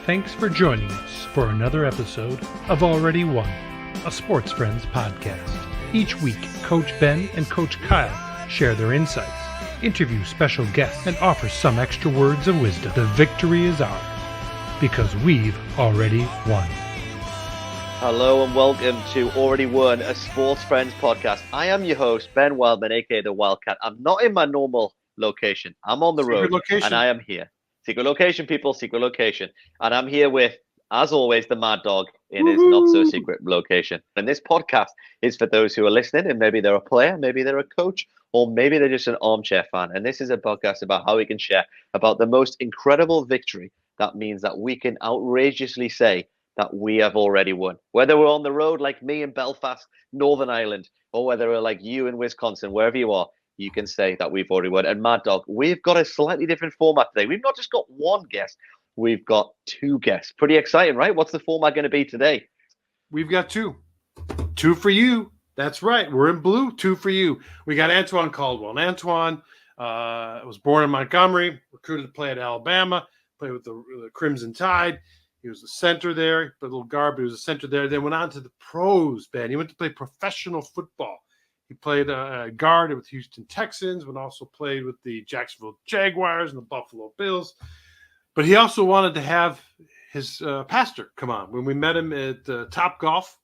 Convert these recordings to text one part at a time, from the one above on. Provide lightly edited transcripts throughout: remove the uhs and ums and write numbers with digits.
Thanks for joining us for another episode of Already Won, a Sports Friends podcast. Each week, Coach Ben and Coach Kyle share their insights, interview special guests, and offer some extra words of wisdom. The victory is ours, because we've already won. Hello and welcome to Already Won, a Sports Friends podcast. I am your host, Ben Wildman, aka The Wildcat. I'm not in my normal location. I'm on the road, and I am here. Secret location, people, secret location. And I'm here with, as always, the Mad Dog in his not-so-secret location. And this podcast is for those who are listening, and maybe they're a player, maybe they're a coach, or maybe they're just an armchair fan. And this is a podcast about how we can share about the most incredible victory. That means that we can outrageously say that we have already won. Whether we're on the road like me in Belfast, Northern Ireland, or whether we're like you in Wisconsin, wherever you are, you can say that we've already won. And Mad Dog, we've got a slightly different format today. We've not just got one guest, we've got two guests. Pretty exciting, right? What's the format going to be today? We've got two. Two for you. That's right. We're in blue. Two for you. We got Antoine Caldwell. And Antoine was born in Montgomery, recruited to play at Alabama, played with the Crimson Tide. He was the center there, a little garb, but he was the center there. Then went on to the pros, Ben. He went to play professional football. He played guard with Houston Texans, but also played with the Jacksonville Jaguars and the Buffalo Bills. But he also wanted to have his pastor come on. When we met him at Top Golf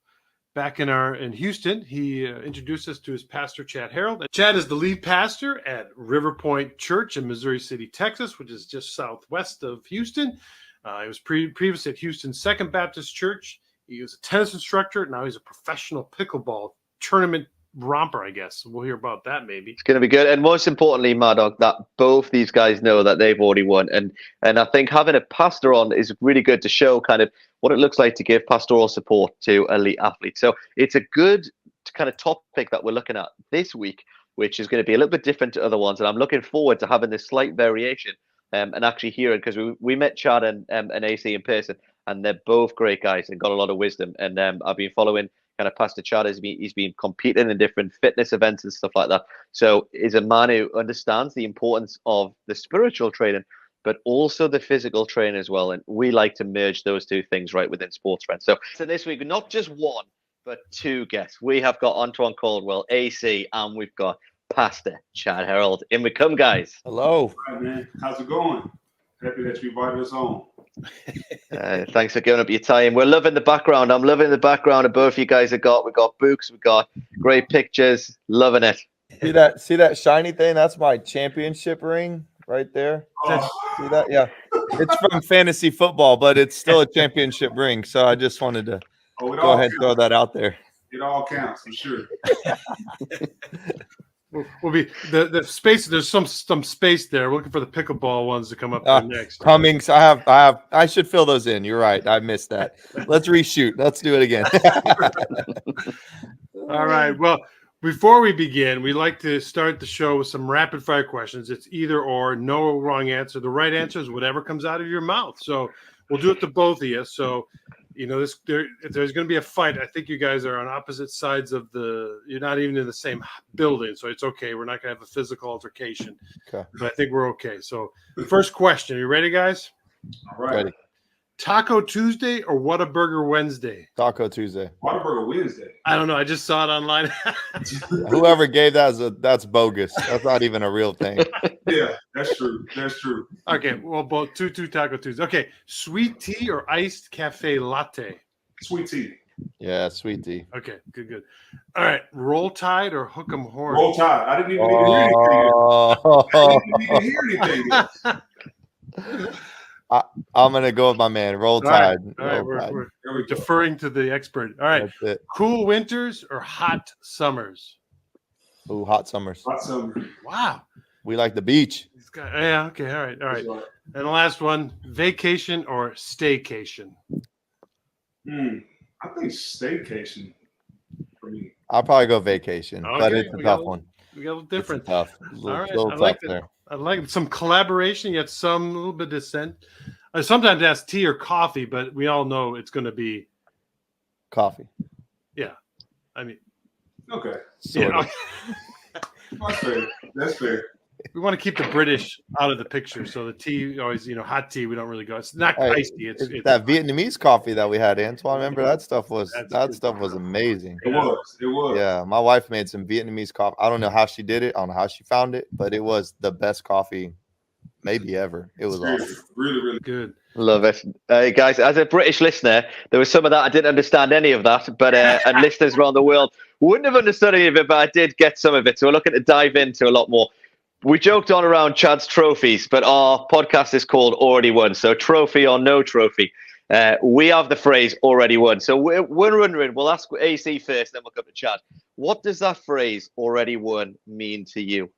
back in Houston, he introduced us to his pastor, Chad Herold. Chad is the lead pastor at River Pointe Church in Missouri City, Texas, which is just southwest of Houston. He was previously at Houston Second Baptist Church. He was a tennis instructor. Now he's a professional pickleball tournament romper, I guess. We'll hear about that maybe. It's going to be good. And most importantly, Mad Dog, that both these guys know that they've already won. And I think having a pastor on is really good to show kind of what it looks like to give pastoral support to elite athletes. So it's a good kind of topic that we're looking at this week, which is going to be a little bit different to other ones. And I'm looking forward to having this slight variation and actually hearing, because we met Chad and AC in person, and they're both great guys and got a lot of wisdom. And I've been following kind of Pastor Chad. He's been competing in different fitness events and stuff like that. So he's a man who understands the importance of the spiritual training, but also the physical training as well. And we like to merge those two things right within Sports Friends. So this week, not just one, but two guests. We have got Antoine Caldwell, AC, and we've got Pastor Chad Herold. In we come, guys. Hello. All right, man. How's it going? Happy that you invited us on. Thanks for giving up your time. We're loving the background. I'm loving the background of both you guys have got. We've got books. We've got great pictures. Loving it. See that shiny thing? That's my championship ring right there. Oh. See that? Yeah. It's from fantasy football, but it's still a championship ring. So I just wanted to go ahead and throw that out there. It all counts, for sure. We'll be the space. There's some space there. We're looking for the pickleball ones to come up next. Cummings, I should fill those in. You're right. I missed that. Let's reshoot. Let's do it again. All right. Well, before we begin, we like to start the show with some rapid fire questions. It's either or, no wrong answer. The right answer is whatever comes out of your mouth. So we'll do it to both of you. So, you know, if there's going to be a fight, I think you guys are on opposite sides of you're not even in the same building. So it's okay. We're not going to have a physical altercation. Okay. But I think we're okay. So first question. Are you ready, guys? All right. Ready. Taco Tuesday or Whataburger Wednesday? Taco Tuesday. Whataburger Wednesday. I don't know. I just saw it online. Whoever gave that's bogus. That's not even a real thing. Yeah, that's true. That's true. Okay. Well, both two Taco Tuesday. Okay. Sweet tea or iced cafe latte? Sweet tea. Yeah, sweet tea. Okay. Good. All right. Roll Tide or Hook 'em Horn? Roll Tide. I didn't even need to hear anything. I didn't even need to hear anything. I'm gonna go with my man. Roll Tide. All right. We're deferring to the expert. All right. That's it. Cool winters or hot summers? Ooh, hot summers. Hot summer. Wow. We like the beach. Yeah. Okay. All right. And the last one: vacation or staycation? I think staycation for me. I'll probably go vacation, but Okay, it's a tough one. We got a little different. It's tough. All right. Little I like tough there. I like some collaboration, yet some little bit of dissent. I sometimes ask tea or coffee, but we all know it's going to be Coffee. Yeah. I mean, Okay. Sort of. That's fair. That's fair. We want to keep the British out of the picture. So the tea always, hot tea, we don't really go. It's not Hey, iced tea. It's that Vietnamese coffee that we had, Antoine. Remember that stuff was That's amazing. It was. Yeah, my wife made some Vietnamese coffee. I don't know how she did it. I don't know how she found it, but it was the best coffee maybe ever. It was awesome. Really, really good. Love it. Guys, as a British listener, there was some of that. I didn't understand any of that, but and listeners around the world wouldn't have understood any of it, but I did get some of it. So we're looking to dive into a lot more. We joked on around Chad's trophies, but our podcast is called Already Won. So trophy or no trophy. We have the phrase already won. So we're wondering, we'll ask AC first, then we'll come to Chad. What does that phrase already won mean to you?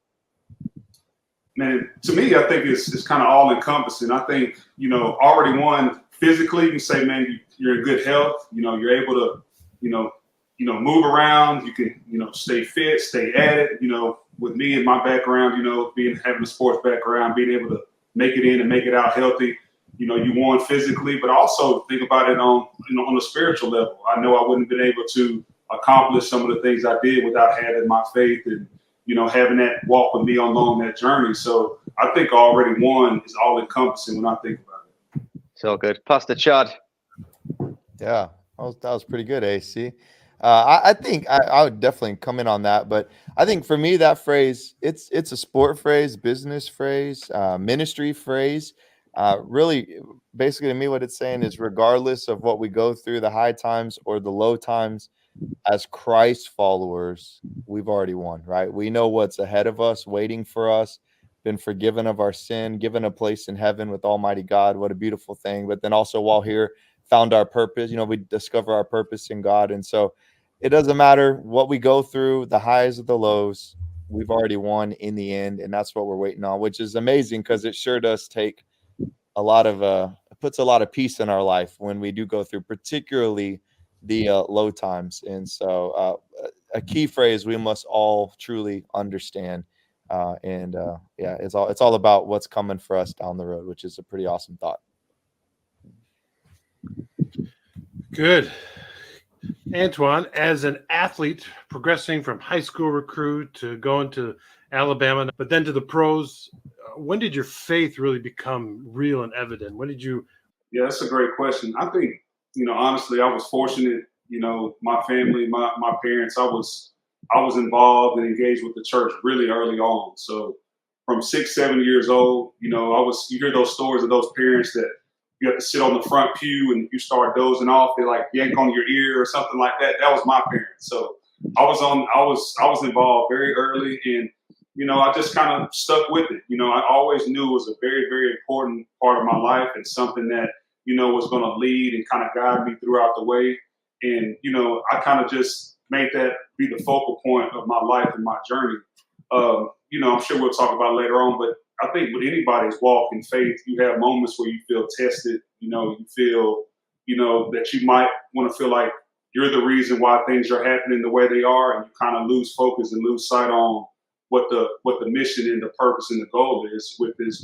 Man, to me, I think it's kind of all encompassing. I think, already won physically. You can say, man, you're in good health. You're able to, move around. You can, stay fit, stay at it. With me and my background, having a sports background, being able to make it in and make it out healthy. You won physically, but also think about it on a spiritual level. I know I wouldn't have been able to accomplish some of the things I did without having my faith and, having that walk with me along that journey. So I think already won is all encompassing when I think about it. So good. Pastor Chad. Yeah, that was pretty good, AC. I think I would definitely come in on that, but I think for me that phrase, it's a sport phrase, business phrase, ministry phrase. Really, basically to me, what it's saying is regardless of what we go through, the high times or the low times, as Christ followers, we've already won, right? We know what's ahead of us, waiting for us, been forgiven of our sin, given a place in heaven with Almighty God. What a beautiful thing. But then also while here, found our purpose. We discover our purpose in God. And so it doesn't matter what we go through, the highs or the lows, we've already won in the end. And that's what we're waiting on, which is amazing because it sure does take a lot of, puts a lot of peace in our life when we do go through, particularly the low times. And so a key phrase we must all truly understand. It's all about what's coming for us down the road, which is a pretty awesome thought. Good. Antoine, as an athlete progressing from high school recruit to going to Alabama, but then to the pros, when did your faith really become real and evident? When did you? Yeah, that's a great question. I think, honestly, I was fortunate, my family, my parents, I was involved and engaged with the church really early on. So from 6, 7 years old, you hear those stories of those parents that you have to sit on the front pew and you start dozing off. They like yank on your ear or something like that. That was my parents. So I was involved very early and, I just kind of stuck with it. I always knew it was a very, very important part of my life and something that, was going to lead and kind of guide me throughout the way. And, I kind of just made that be the focal point of my life and my journey. I'm sure we'll talk about it later on, but I think with anybody's walk in faith, you have moments where you feel tested, you feel, that you might want to feel like you're the reason why things are happening the way they are. And you kind of lose focus and lose sight on what the mission and the purpose and the goal is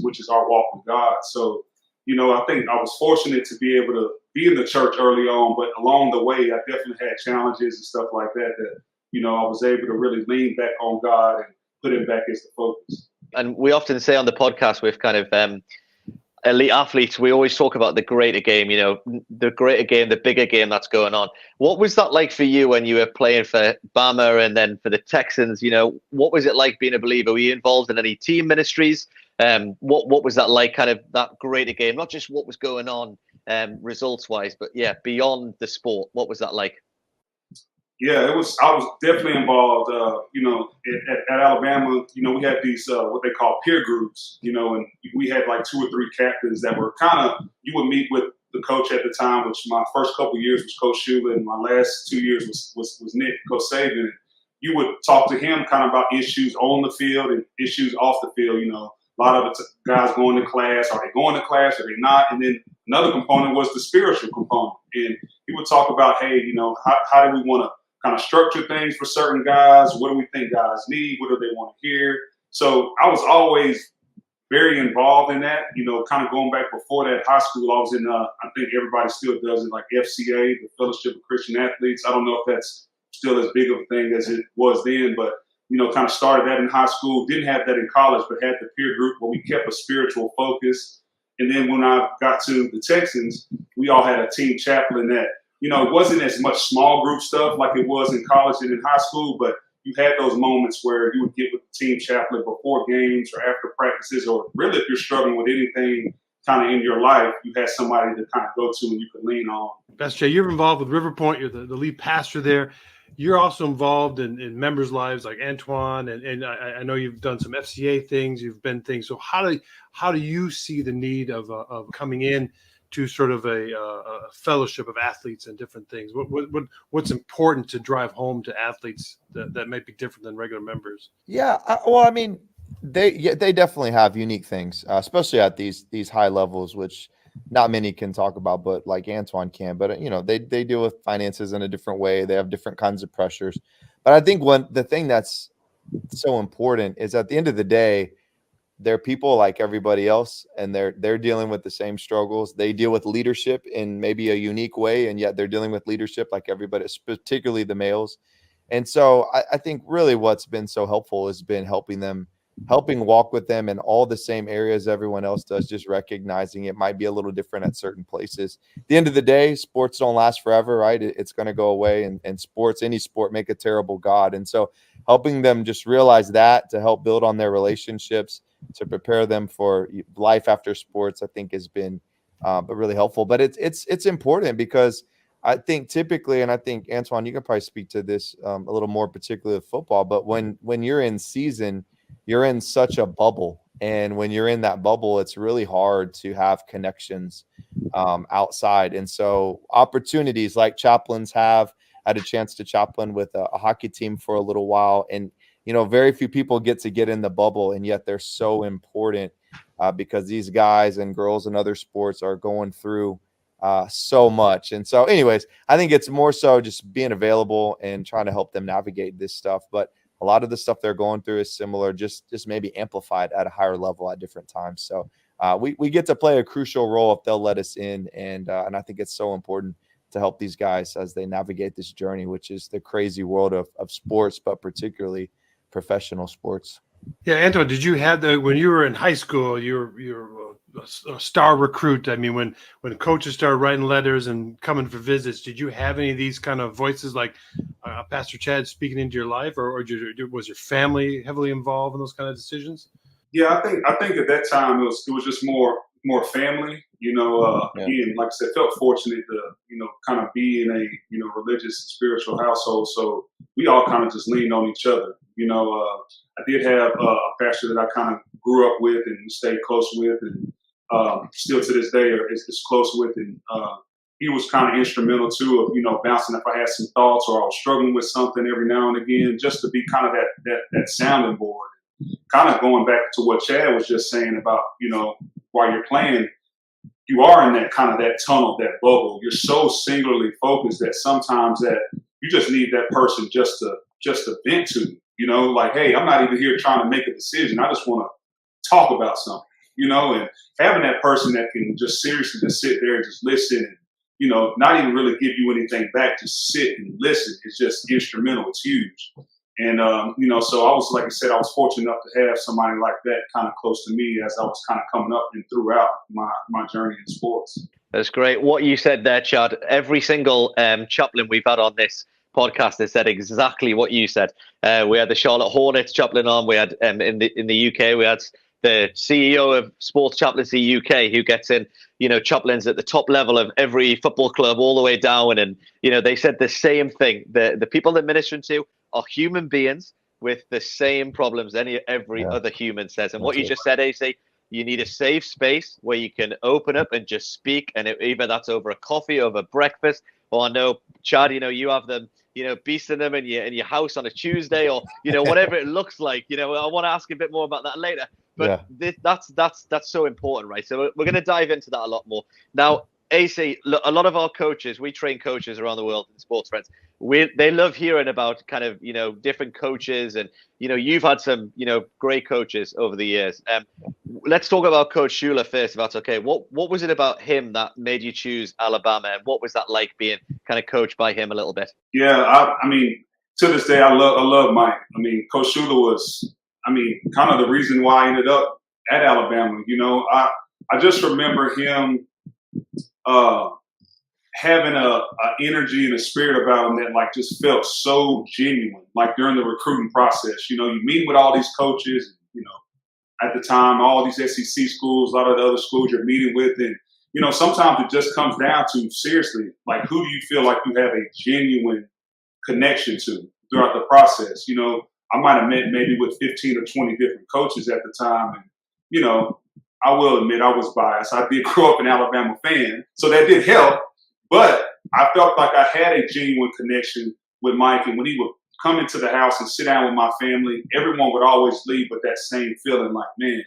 which is our walk with God. So, I think I was fortunate to be able to be in the church early on, but along the way, I definitely had challenges and stuff like that, I was able to really lean back on God and put him back as the focus. And we often say on the podcast with kind of elite athletes, we always talk about the greater game, the greater game, the bigger game that's going on. What was that like for you when you were playing for Bama and then for the Texans? What was it like being a believer? Were you involved in any team ministries? What was that like, kind of that greater game, not just what was going on results wise, but beyond the sport? What was that like? Yeah, I was definitely involved, at Alabama, we had these, what they call peer groups, and we had like 2 or 3 captains that were kind of, you would meet with the coach at the time, which my first couple of years was Coach Shula, and my last 2 years was Nick, Coach Saban. You would talk to him kind of about issues on the field and issues off the field, a lot of the guys going to class, are they going to class, are they not? And then another component was the spiritual component. And he would talk about, hey, how do we want to kind of structure things for certain guys? What do we think guys need? What do they want to hear? So I was always very involved in that, kind of going back before that high school. I was in, I think everybody still does it, like FCA, the Fellowship of Christian Athletes. I don't know if that's still as big of a thing as it was then, but, kind of started that in high school. Didn't have that in college, but had the peer group where we kept a spiritual focus. And then when I got to the Texans, we all had a team chaplain that, it wasn't as much small group stuff like it was in college and in high school, but you had those moments where you would get with the team chaplain before games or after practices, or really if you're struggling with anything kind of in your life, you had somebody to kind of go to and you could lean on. Pastor Jay, you're involved with River Pointe. You're the lead pastor there. You're also involved in members' lives like Antoine, and I know you've done some FCA things. You've been things. So how do you see the need of coming in to sort of a fellowship of athletes and different things? What's important to drive home to athletes that might be different than regular members? Yeah, they definitely have unique things, especially at these high levels, which not many can talk about, but like Antoine can. But they deal with finances in a different way. They have different kinds of pressures. But I think the thing that's so important is at the end of the day, they're people like everybody else, and they're dealing with the same struggles. They deal with leadership in maybe a unique way, and yet they're dealing with leadership like everybody, particularly the males. And so I think really what's been so helpful has been helping walk with them in all the same areas everyone else does, just recognizing it might be a little different at certain places. At the end of the day, sports don't last forever, right? It's going to go away, and any sport make a terrible God. And so helping them just realize that, to help build on their relationships, to prepare them for life after sports, I think has been really helpful. But it's important because I think typically, and I think Antoine, you can probably speak to this a little more, particularly with football, but when you're in season, you're in such a bubble. And when you're in that bubble, it's really hard to have connections outside. And so opportunities like chaplains have, had a chance to chaplain with a hockey team for a little while. And, very few people get in the bubble, and yet they're so important because these guys and girls in other sports are going through so much. And so anyways, I think it's more so just being available and trying to help them navigate this stuff. But a lot of the stuff they're going through is similar, just maybe amplified at a higher level at different times. So we get to play a crucial role if they'll let us in. And I think it's so important to help these guys as they navigate this journey, which is the crazy world of sports, but particularly professional sports. Yeah, Antoine, did you have when you were in high school, you're a star recruit? I mean, when coaches started writing letters and coming for visits, did you have any of these kind of voices like Pastor Chad speaking into your life, or was your family heavily involved in those kind of decisions? Yeah, I think at that time it was just more family. Again, like I said, felt fortunate to kind of be in a religious and spiritual household, so we all kind of just leaned on each other. I did have a pastor that I kind of grew up with and stayed close with, and still to this day is close with, and he was kind of instrumental too of bouncing if I had some thoughts or I was struggling with something every now and again, just to be kind of that sounding board. Kind of going back to what Chad was just saying about while you're playing, you are in that tunnel, that bubble. You're so singularly focused that sometimes that you just need that person just to vent to. Like, hey, I'm not even here trying to make a decision. I just want to talk about something. And having that person that can just seriously just sit there and just listen and not even really give you anything back, just sit and listen. It's just instrumental. It's huge. And, so I was, like I said, I was fortunate enough to have somebody like that kind of close to me as I was kind of coming up and throughout my journey in sports. That's great. What you said there, Chad, every single chaplain we've had on this podcast has said exactly what you said. We had the Charlotte Hornets chaplain on. We had in the UK, we had the CEO of Sports Chaplaincy UK, who gets in, chaplains at the top level of every football club all the way down. And, they said the same thing. The people they're ministering to are human beings with the same problems every other human says. And what you just said, AC, you need a safe space where you can open up and just speak. And either that's over a coffee, over breakfast, or I know, Chad, you have them, beasting them in your house on a Tuesday, or, whatever it looks like. I want to ask a bit more about that later. But that's so important, right? So we're going to dive into that a lot more. Now, AC, a lot of our coaches, we train coaches around the world in Sports Friends. They love hearing about kind of, different coaches, and, you've had some, great coaches over the years. Let's talk about Coach Shula first, if that's okay. What was it about him that made you choose Alabama, and what was that like being kind of coached by him a little bit? Yeah, I mean, to this day, I love Mike. I mean, Coach Shula was, kind of the reason why I ended up at Alabama. I just remember him having a energy and a spirit about him that like just felt so genuine. Like during the recruiting process, you meet with all these coaches. At the time, all these SEC schools, a lot of the other schools you're meeting with, and sometimes it just comes down to seriously, like who do you feel like you have a genuine connection to throughout the process? I might have met maybe with 15 or 20 different coaches at the time. And, I will admit I was biased. I did grow up an Alabama fan, so that did help. But I felt like I had a genuine connection with Mike. And when he would come into the house and sit down with my family, everyone would always leave with that same feeling like, man,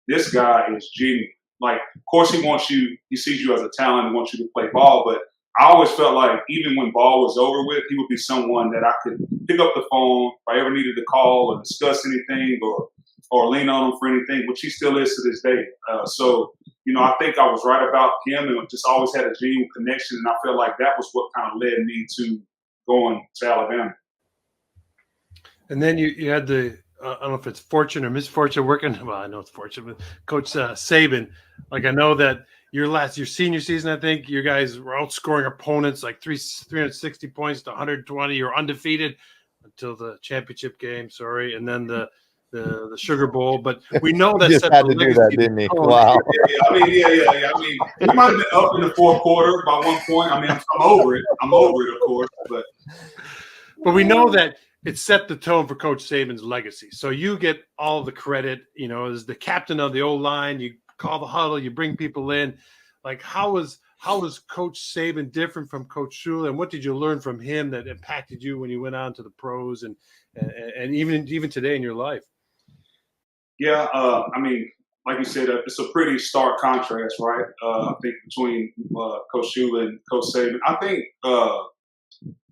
this guy is genuine. Like, of course, he sees you as a talent and wants you to play ball, but I always felt like even when ball was over with, he would be someone that I could pick up the phone if I ever needed to call or discuss anything or lean on him for anything, which he still is to this day. So, I think I was right about him and just always had a genuine connection, and I felt like that was what kind of led me to going to Alabama. And then you had the I don't know if it's fortune or misfortune working. Well, I know it's fortune with Coach Saban. Like I know that your senior season, I think you guys were outscoring opponents like 360 points to 120. You're undefeated until the championship game. Sorry, and then the Sugar Bowl. But we know that just had to do that, didn't he? Wow. Yeah. We might have been up in the fourth quarter by one point. I'm over it. I'm over it, of course. But we know that it set the tone for Coach Saban's legacy. So you get all the credit, as the captain of the O-line. You call the huddle, you bring people in. Like how was Coach Saban different from Coach Shula, and what did you learn from him that impacted you when you went on to the pros and even today in your life? Yeah, like you said, it's a pretty stark contrast, right? I think between Coach Shula and Coach Saban. I think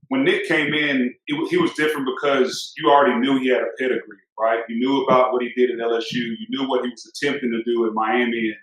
when Nick came in, he was different because you already knew he had a pedigree, right? You knew about what he did at LSU. You knew what he was attempting to do in Miami.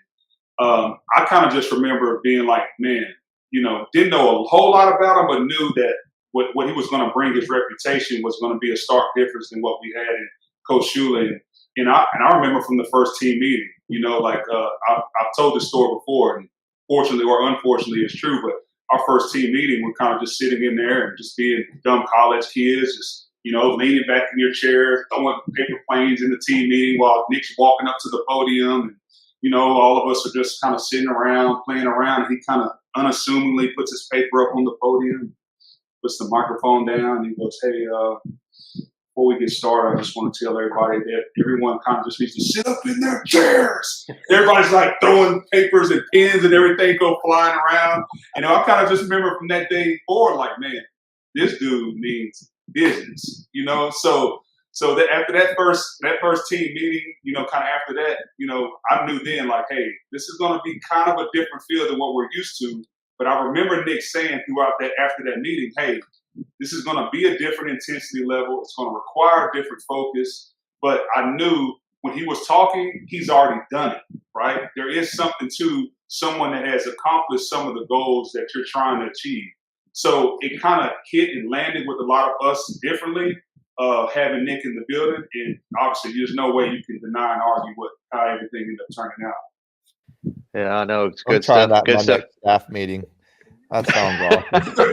And I kind of just remember being like, man, didn't know a whole lot about him, but knew that what he was going to bring, his reputation was going to be a stark difference than what we had in Coach Shula. And I remember from the first team meeting, I've told this story before, and fortunately or unfortunately it's true, but our first team meeting, we're kind of just sitting in there and just being dumb college kids, just, leaning back in your chair, throwing paper planes in the team meeting while Nick's walking up to the podium. And, all of us are just kind of sitting around, playing around. And he kind of unassumingly puts his paper up on the podium, puts the microphone down, and he goes, hey, before we get started, I just want to tell everybody that everyone kind of just needs to sit up in their chairs. Everybody's like throwing papers and pens and everything go flying around. I kind of just remember from that day forward, like, man, this dude means business, So that after that first team meeting, kind of after that, I knew then, like, hey, this is going to be kind of a different feel than what we're used to. But I remember Nick saying after that meeting, hey, this is going to be a different intensity level. It's going to require a different focus. But I knew when he was talking, he's already done it, right? There is something to someone that has accomplished some of the goals that you're trying to achieve. So it kind of hit and landed with a lot of us differently, having Nick in the building. And obviously, there's no way you can deny and argue how everything ended up turning out. Yeah, I know. It's good I'm trying stuff. that Good my stuff. next staff meeting. That sounds awesome.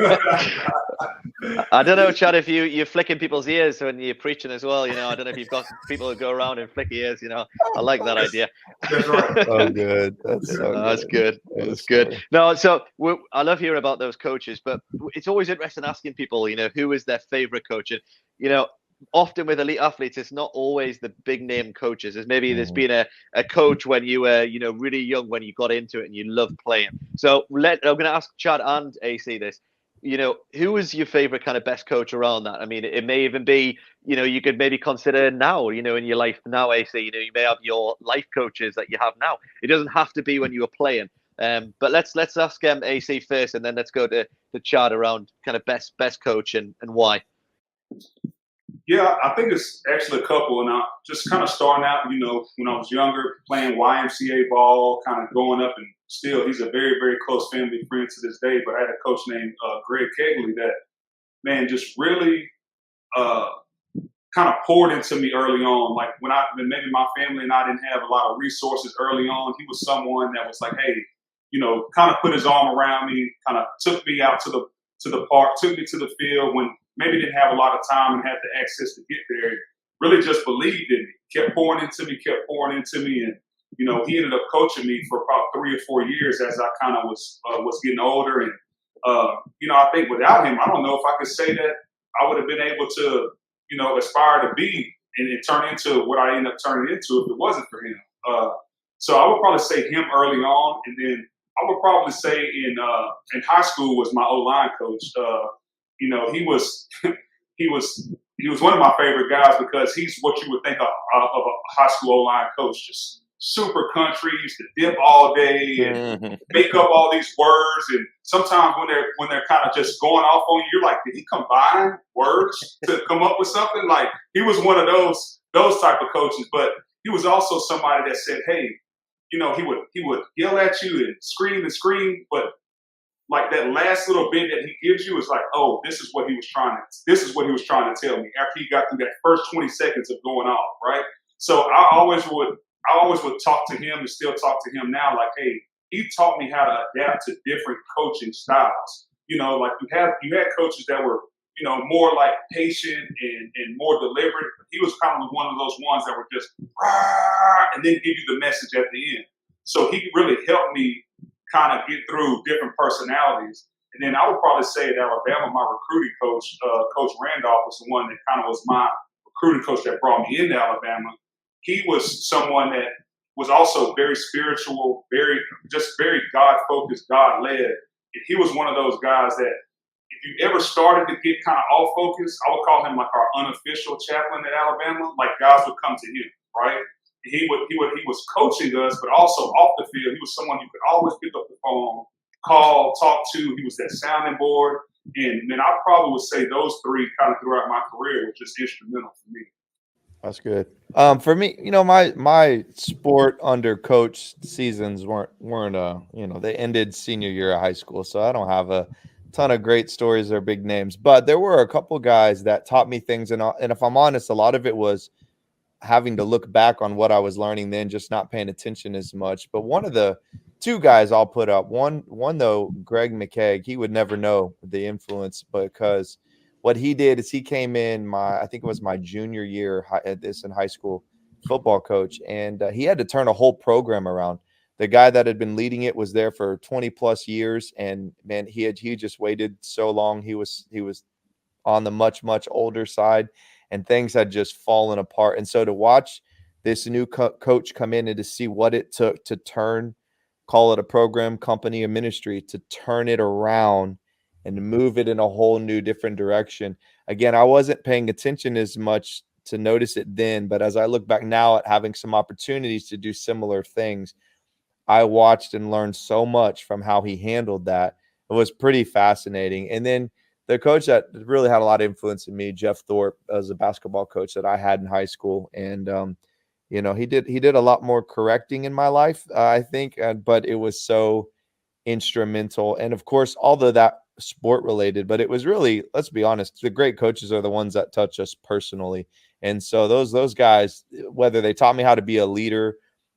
I don't know, Chad, if you're flicking people's ears when you're preaching as well. I don't know if you've got people who go around and flick ears. I like that idea. That's right. So good. That's so good. That's good. That's good. Funny. No, so I love hearing about those coaches, but it's always interesting asking people, who is their favorite coach? And, often with elite athletes, it's not always the big name coaches. There's been a coach when you were, really young, when you got into it and you loved playing. So I'm going to ask Chad and AC this. Who is your favorite kind of best coach around that? I mean, it may even be, you could maybe consider now, in your life now, AC, you may have your life coaches that you have now. It doesn't have to be when you were playing. But let's ask AC first, and then let's go to Chad around kind of best coach and why. Yeah, I think it's actually a couple. And I just kind of starting out, when I was younger, playing YMCA ball, kind of going up, and still he's a very, very close family friend to this day. But I had a coach named Greg Kegley that, man, just really kind of poured into me early on. Like when maybe my family and I didn't have a lot of resources early on, he was someone that was like, hey, kind of put his arm around me, kind of took me out to the park, took me to the field when maybe didn't have a lot of time and had the access to get there. Really just believed in me, kept pouring into me. And, he ended up coaching me for about 3 or 4 years as I kind of was getting older. And, I think without him, I don't know if I could say that I would have been able to, aspire to be and turn into what I ended up turning into if it wasn't for him. So I would probably say him early on. And then I would probably say in high school was my O-line coach. He was he was one of my favorite guys because he's what you would think of a high school O-line coach, just super country, used to dip all day and make up all these words. And sometimes when they're kind of just going off on you, you're like, did he combine words to come up with something? Like he was one of those type of coaches, but he was also somebody that said, hey, he would yell at you and scream, but like that last little bit that he gives you is like, oh, this is what he was trying to tell me after he got through that first 20 seconds of going off, right? So I always would talk to him and still talk to him now, like, hey, he taught me how to adapt to different coaching styles. Like you had coaches that were, more like patient and more deliberate. He was kind of one of those ones that were just and then give you the message at the end. So he really helped me kind of get through different personalities. And then I would probably say at Alabama, my recruiting coach, Coach Randolph, was the one that kind of was my recruiting coach that brought me into Alabama. He was someone that was also very spiritual, very God-focused, God-led. And he was one of those guys that if you ever started to get kind of off focus, I would call him like our unofficial chaplain at Alabama. Like guys would come to him, right? He was coaching us, but also off the field, he was someone you could always pick up the phone, call, talk to. He was that sounding board. And man, I probably would say those three kind of throughout my career were just instrumental for me. That's good. For me, my sport under coach seasons weren't they ended senior year of high school, so I don't have a ton of great stories or big names, but there were a couple guys that taught me things, and if I'm honest, a lot of it was having to look back on what I was learning then, just not paying attention as much. But one of the two guys I'll put up, one though, Greg McKegg, he would never know the influence because what he did is he came in I think it was my junior year in high school, football coach, and he had to turn a whole program around. The guy that had been leading it was there for 20 plus years, and man, he just waited so long. He was on the much older side, and things had just fallen apart. And so to watch this new coach come in and to see what it took to call it a program, company, a ministry, to turn it around and move it in a whole new different direction. Again, I wasn't paying attention as much to notice it then, but as I look back now at having some opportunities to do similar things, I watched and learned so much from how he handled that. It was pretty fascinating. And then the coach that really had a lot of influence in me, Jeff Thorpe, was a basketball coach that I had in high school. And, he did a lot more correcting in my life, I think, but it was so instrumental. And of course, although that sport related, but it was really, let's be honest, the great coaches are the ones that touch us personally. And so those guys, whether they taught me how to be a leader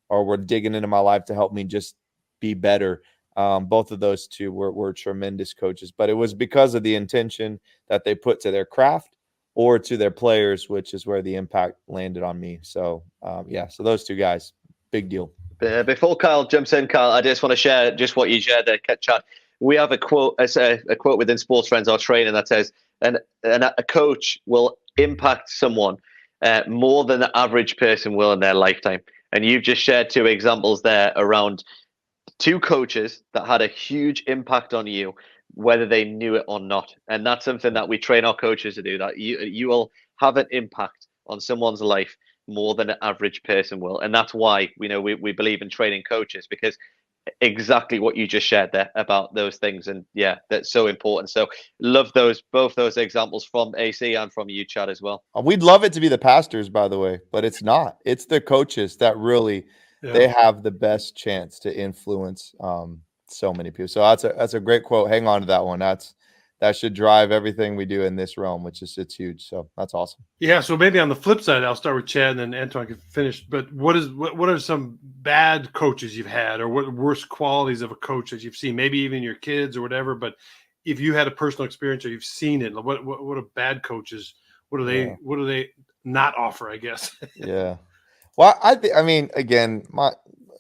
or were digging into my life to help me just be better, both of those two were tremendous coaches. But it was because of the intention that they put to their craft or to their players, which is where the impact landed on me. So so those two guys, big deal. Before Kyle jumps in, Kyle, I just want to share just what you shared there, Chad. We have a quote within Sports Friends, our training, that says, and a coach will impact someone more than the average person will in their lifetime. And you've just shared two examples there around two coaches that had a huge impact on you, whether they knew it or not. And that's something that we train our coaches to do, that you will have an impact on someone's life more than an average person will. And that's why we believe in training coaches, because exactly what you just shared there about those things. And yeah, that's so important. So love both those examples from AC and from you, Chad, as well. We'd love it to be the pastors, by the way, but it's not. It's the coaches that really they have the best chance to influence so many people. So that's a great quote. Hang on to that one. That's that should drive everything we do in this realm, which is it's huge. So that's awesome. Yeah, so maybe on the flip side, I'll start with Chad and then Antoine can finish. But what are some bad coaches you've had, or what worst qualities of a coach that you've seen? Maybe even your kids or whatever. But if you had a personal experience or you've seen it, what are bad coaches? What do they not offer? I guess. Yeah. Well, I mean, again,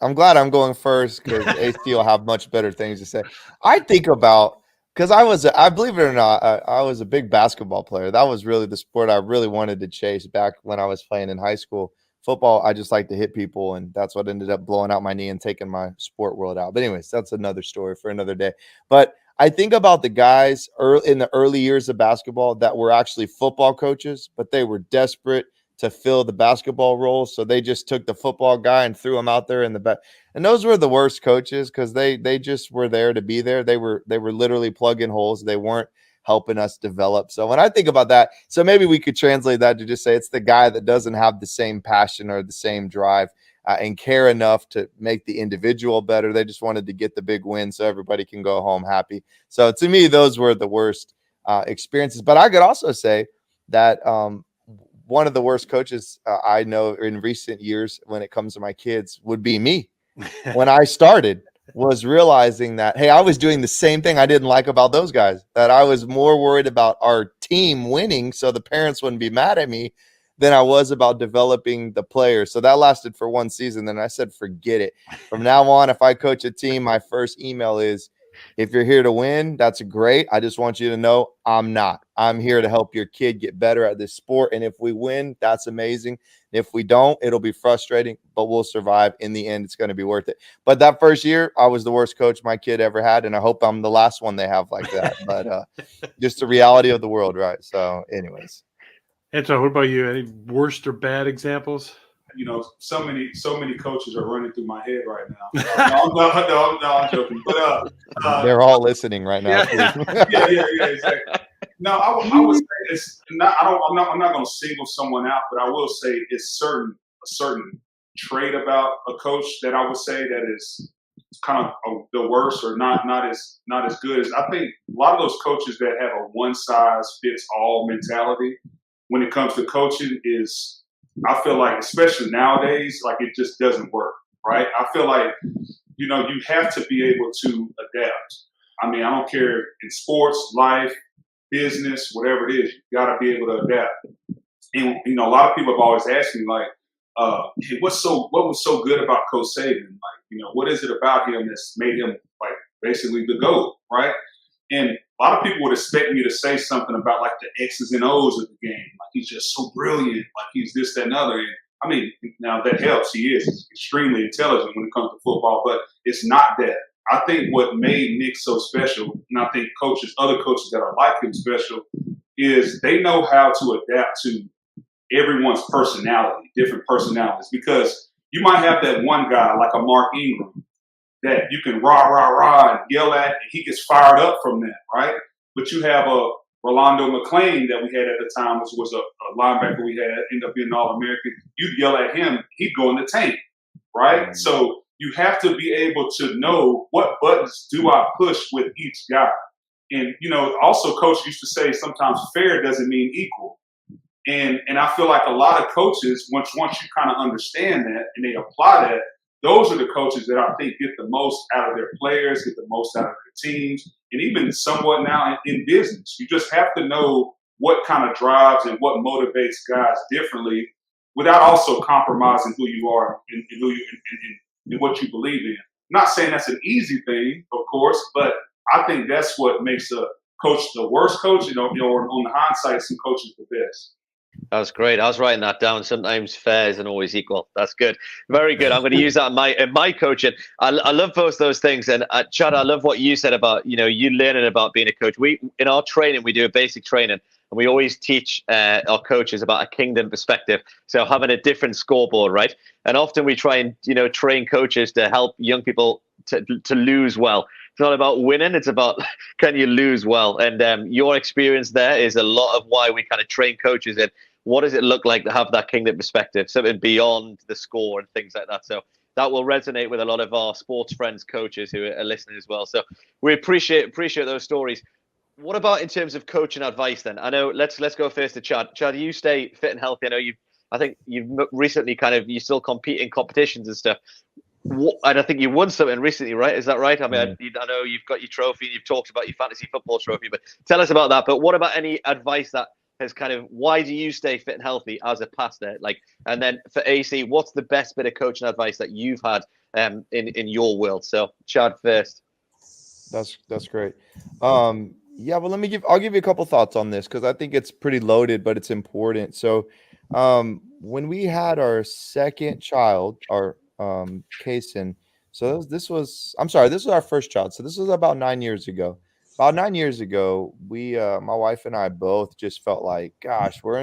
I'm glad I'm going first because AC will have much better things to say. I think about. Because I believe it or not, I was a big basketball player. That was really the sport I really wanted to chase back when I was playing in high school. Football, I just like to hit people, and that's what ended up blowing out my knee and taking my sport world out. But anyways, that's another story for another day. But I think about the guys in the early years of basketball that were actually football coaches, but they were desperate to fill the basketball role. So they just took the football guy and threw him out there in the back. And those were the worst coaches because they just were there to be there. They were literally plugging holes. They weren't helping us develop. So when I think about that, so maybe we could translate that to just say it's the guy that doesn't have the same passion or the same drive and care enough to make the individual better. They just wanted to get the big win so everybody can go home happy. So to me, those were the worst experiences. But I could also say that one of the worst coaches I know in recent years when it comes to my kids would be me. When I started was realizing that, hey, I was doing the same thing I didn't like about those guys, that I was more worried about our team winning so the parents wouldn't be mad at me than I was about developing the players. So that lasted for one season. Then I said, forget it. From now on, if I coach a team, my first email is, if you're here to win, that's great. I just want you to know I'm not. I'm here to help your kid get better at this sport. And if we win, that's amazing. If we don't, it'll be frustrating, but we'll survive. In the end, it's going to be worth it. But that first year, I was the worst coach my kid ever had, and I hope I'm the last one they have like that. But just the reality of the world, right? So anyways. Antoine, what about you? Any worst or bad examples? You know, so many coaches are running through my head right now. No, I'm joking. But they're all listening right now. Yeah, exactly. No, I would say it's not. I'm not going to single someone out, but I will say it's a certain trait about a coach that I would say that is kind of the worst or not as good as I think a lot of those coaches that have a one size fits all mentality when it comes to coaching is. I feel like, especially nowadays, like it just doesn't work, right? I feel like, you know, you have to be able to adapt. I mean, I don't care in sports, life, business, whatever it is, you got to be able to adapt. And, you know, a lot of people have always asked me, like, hey, what was so good about Coach Saban? Like, you know, what is it about him that's made him, like, basically the GOAT, right? And a lot of people would expect me to say something about like the X's and O's of the game. Like he's just so brilliant. Like he's this, that, and other. And I mean, now that helps. He is extremely intelligent when it comes to football, but it's not that. I think what made Nick so special, and I think other coaches that are like him special, is they know how to adapt to everyone's personality, different personalities. Because you might have that one guy like a Mark Ingram that you can rah, and yell at, and he gets fired up from that, right? But you have a Rolando McClain that we had at the time, which was a linebacker we had, ended up being an All-American. You'd yell at him, he'd go in the tank, right? Mm-hmm. So you have to be able to know what buttons do I push with each guy. And, you know, also Coach used to say sometimes fair doesn't mean equal. And I feel like a lot of coaches, once you kind of understand that and they apply that, those are the coaches that I think get the most out of their players, get the most out of their teams, and even somewhat now in business. You just have to know what kind of drives and what motivates guys differently without also compromising who you are and what you believe in. I'm not saying that's an easy thing, of course, but I think that's what makes a coach the worst coach, you know, or on the hindsight, some coaches the best. That was great. I was writing that down. Sometimes fair isn't always equal. That's good. Very good. I'm going to use that in my coaching. I love both those things. And Chad, I love what you said about, you know, you learning about being a coach. We, in our training, we do a basic training, and we always teach our coaches about a kingdom perspective. So having a different scoreboard, right? And often we try and, you know, train coaches to help young people to lose well. It's not about winning. It's about can you lose well? And your experience there is a lot of why we kind of train coaches in what does it look like to have that kingdom perspective, something beyond the score and things like that. So that will resonate with a lot of our sports friends, coaches who are listening as well. So we appreciate those stories. What about in terms of coaching advice then? I know let's go first to Chad. Chad, you stay fit and healthy. I think you've recently you still compete in competitions and stuff. And I think you won something recently, right? Is that right? I mean, I know you've got your trophy, you've talked about your fantasy football trophy, but tell us about that. But what about any advice that has why do you stay fit and healthy as a pastor? And then for AC, what's the best bit of coaching advice that you've had in your world? So Chad first. That's great. Yeah, well, I'll give you a couple thoughts on this because I think it's pretty loaded, but it's important. So, when we had our second child, our Kason, this was our first child. So this was about 9 years ago. About 9 years ago, we, my wife and I both just felt like, gosh, we're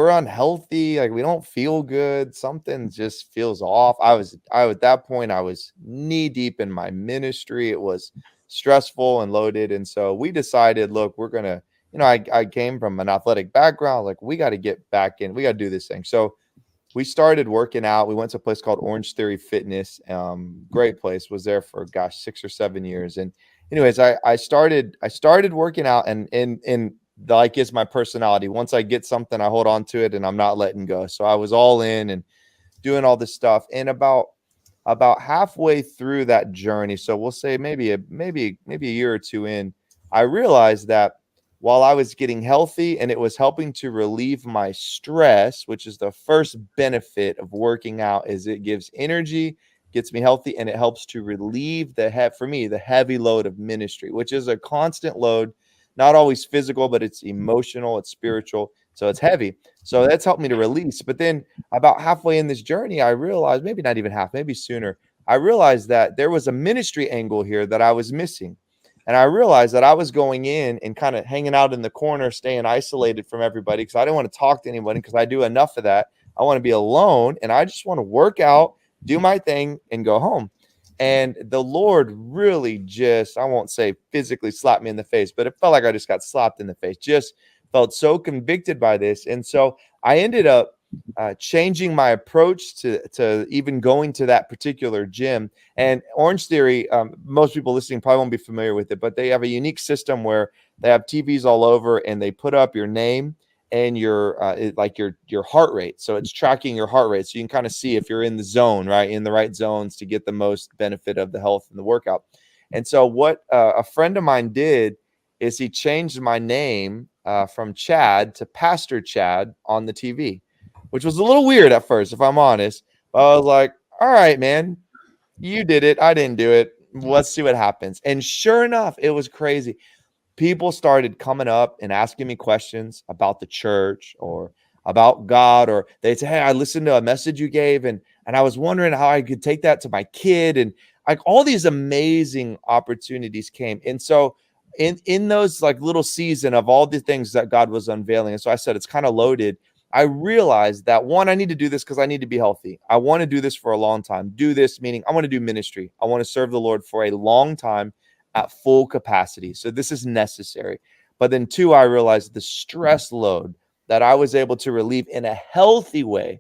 unhealthy. Like we don't feel good. Something just feels off. At that point, I was knee deep in my ministry. It was stressful and loaded. And so we decided, look, we're going to, I came from an athletic background. Like we got to get back in, we got to do this thing. So we started working out. We went to a place called Orange Theory Fitness. Great place. Was there for 6 or 7 years. And anyways, I started working out and like it's my personality. Once I get something, I hold on to it and I'm not letting go. So I was all in and doing all this stuff. And about halfway through that journey, so we'll say maybe a year or two in, I realized that while I was getting healthy and it was helping to relieve my stress, which is the first benefit of working out, is it gives energy, gets me healthy, and it helps to relieve the heavy load of ministry, which is a constant load. Not always physical, but it's emotional, it's spiritual. So it's heavy. So that's helped me to release. But then about halfway in this journey, I realized, maybe not even half, maybe sooner, I realized that there was a ministry angle here that I was missing. And I realized that I was going in and kind of hanging out in the corner, staying isolated from everybody because I didn't want to talk to anybody because I do enough of that. I want to be alone and I just want to work out, do my thing, and go home. And the Lord really just, I won't say physically slapped me in the face, but it felt like I just got slapped in the face. Just felt so convicted by this. And so I ended up changing my approach to even going to that particular gym. And Orange Theory, most people listening probably won't be familiar with it, but they have a unique system where they have TVs all over and they put up your name and your heart rate. So it's tracking your heart rate. So you can kind of see if you're in the zone, right? In the right zones to get the most benefit of the health and the workout. And so what a friend of mine did is he changed my name from Chad to Pastor Chad on the TV, which was a little weird at first, if I'm honest. But I was like, all right, man, you did it. I didn't do it. Let's see what happens. And sure enough, it was crazy. People started coming up and asking me questions about the church or about God, or they'd say, hey, I listened to a message you gave and I was wondering how I could take that to my kid. And like all these amazing opportunities came. And so in those like little season of all the things that God was unveiling. And so I said, it's kind of loaded. I realized that one, I need to do this because I need to be healthy. I want to do this for a long time. Do this meaning I want to do ministry. I want to serve the Lord for a long time at full capacity. So this is necessary. But then two, I realized the stress load that I was able to relieve in a healthy way,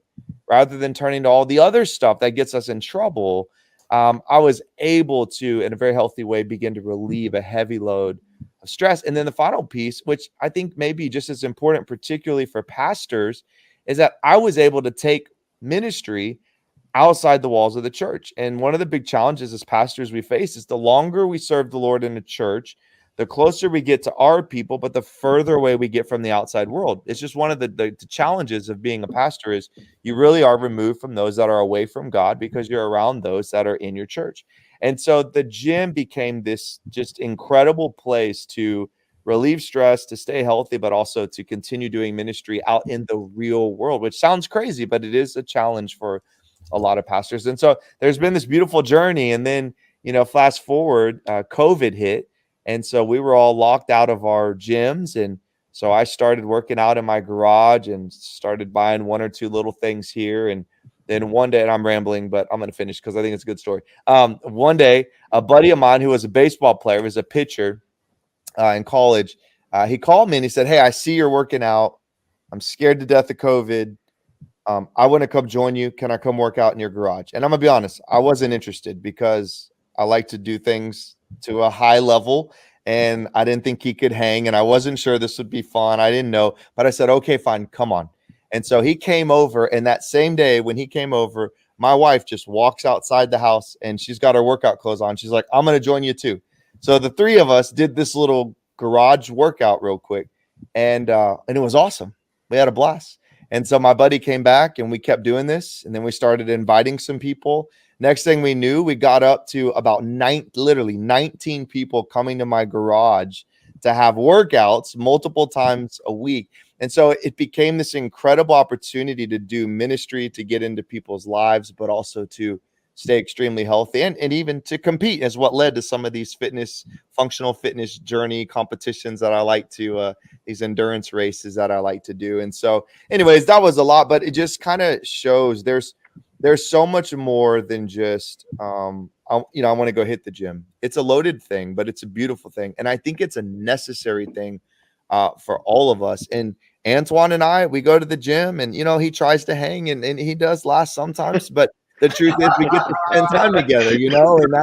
rather than turning to all the other stuff that gets us in trouble. I was able to, in a very healthy way, begin to relieve a heavy load of stress. And then the final piece, which I think may be just as important, particularly for pastors, is that I was able to take ministry outside the walls of the church. And one of the big challenges as pastors we face is the longer we serve the Lord in a church, the closer we get to our people, but the further away we get from the outside world. It's just one of the challenges of being a pastor is you really are removed from those that are away from God because you're around those that are in your church. And so the gym became this just incredible place to relieve stress, to stay healthy, but also to continue doing ministry out in the real world, which sounds crazy, but it is a challenge for a lot of pastors. And so there's been this beautiful journey. And then, fast forward, COVID hit. And so we were all locked out of our gyms. And so I started working out in my garage and started buying one or two little things here. And then one day, and I'm rambling, but I'm going to finish because I think it's a good story. One day, a buddy of mine who was a baseball player, was a pitcher in college. He called me and he said, hey, I see you're working out. I'm scared to death of COVID. I want to come join you. Can I come work out in your garage? And I'm going to be honest, I wasn't interested because I like to do things to a high level. and I didn't think he could hang, and I wasn't sure this would be fun. I didn't know, but I said, okay, fine, come on. And so he came over, and that same day when he came over, my wife just walks outside the house, and she's got her workout clothes on. She's like, I'm going to join you too. So the three of us did this little garage workout real quick, and it was awesome. We had a blast. And so my buddy came back, and we kept doing this, and then we started inviting some people. Next thing we knew, we got up to about literally 19 people coming to my garage to have workouts multiple times a week. And so it became this incredible opportunity to do ministry, to get into people's lives, but also to stay extremely healthy and even to compete, is what led to some of these functional fitness journey competitions that I like to, these endurance races that I like to do. And so anyways, that was a lot, but it just kind of shows there's so much more than just, I want to go hit the gym. It's a loaded thing, but it's a beautiful thing. And I think it's a necessary thing for all of us. And Antoine and I, we go to the gym, and, he tries to hang, and he does last sometimes, but the truth is we get to spend time together, and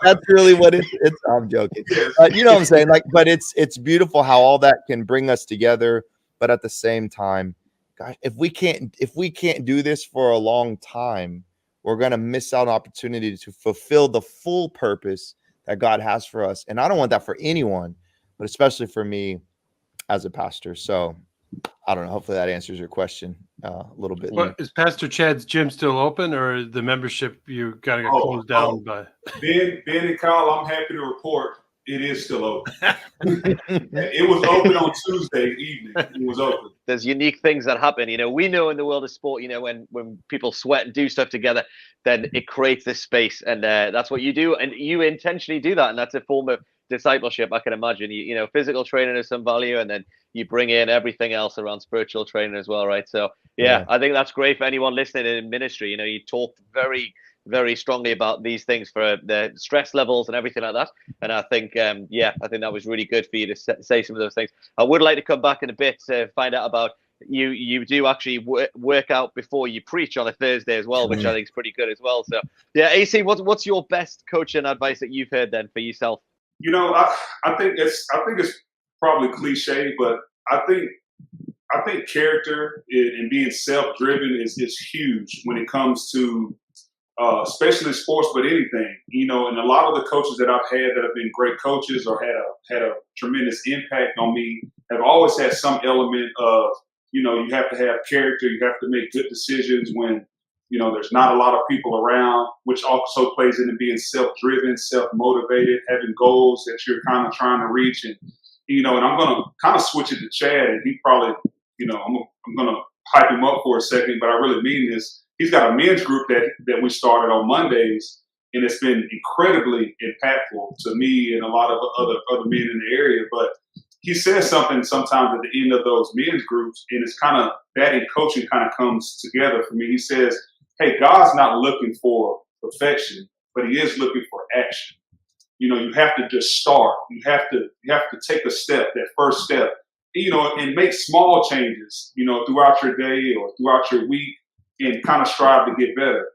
that's really what it's I'm joking. You know what I'm saying? But it's beautiful how all that can bring us together. But at the same time, gosh, if we can't do this for a long time, we're going to miss out on opportunity to fulfill the full purpose that God has for us. And I don't want that for anyone, but especially for me as a pastor. So I don't know. Hopefully that answers your question a little bit. Well, is Pastor Chad's gym still open, or the membership you got to get closed down by? Ben and Kyle, I'm happy to report it is still open. It was open on Tuesday evening. It was open. There's unique things that happen. We know in the world of sport, when people sweat and do stuff together, then it creates this space, and that's what you do, and you intentionally do that, and that's a form of discipleship. I can imagine. Physical training has some value, and then you bring in everything else around spiritual training as well, right? So yeah, I think that's great for anyone listening in ministry. You talk very, very strongly about these things for the stress levels and everything like that. And I think, I think that was really good for you to say some of those things. I would like to come back in a bit to find out about you do actually work out before you preach on a Thursday as well, which I think is pretty good as well. So yeah, AC, what's your best coaching advice that you've heard then for yourself? I think it's probably cliche, but I think character and being self-driven is huge when it comes to especially in sports, but anything. And a lot of the coaches that I've had that have been great coaches or had a tremendous impact on me have always had some element of, you have to have character, you have to make good decisions when there's not a lot of people around, which also plays into being self-driven, self-motivated, having goals that you're kind of trying to reach. And, and I'm going to kind of switch it to Chad, and he probably, I'm going to hype him up for a second, but I really mean this. He's got a men's group that we started on Mondays, and it's been incredibly impactful to me and a lot of other men in the area. But he says something sometimes at the end of those men's groups, and it's kind of that in coaching kind of comes together for me. He says, hey, God's not looking for perfection, but he is looking for action. You have to just start. You have to take a step, that first step, and make small changes, throughout your day or throughout your week, and kind of strive to get better.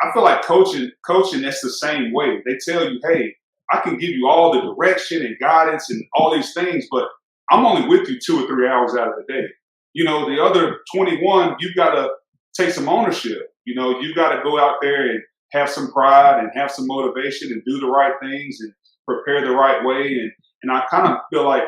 I feel like coaching, that's the same way. They tell you, hey, I can give you all the direction and guidance and all these things, but I'm only with you 2 or 3 hours out of the day. The other 21, you've got to take some ownership. You've got to go out there and have some pride and have some motivation and do the right things and prepare the right way. And I kind of feel like,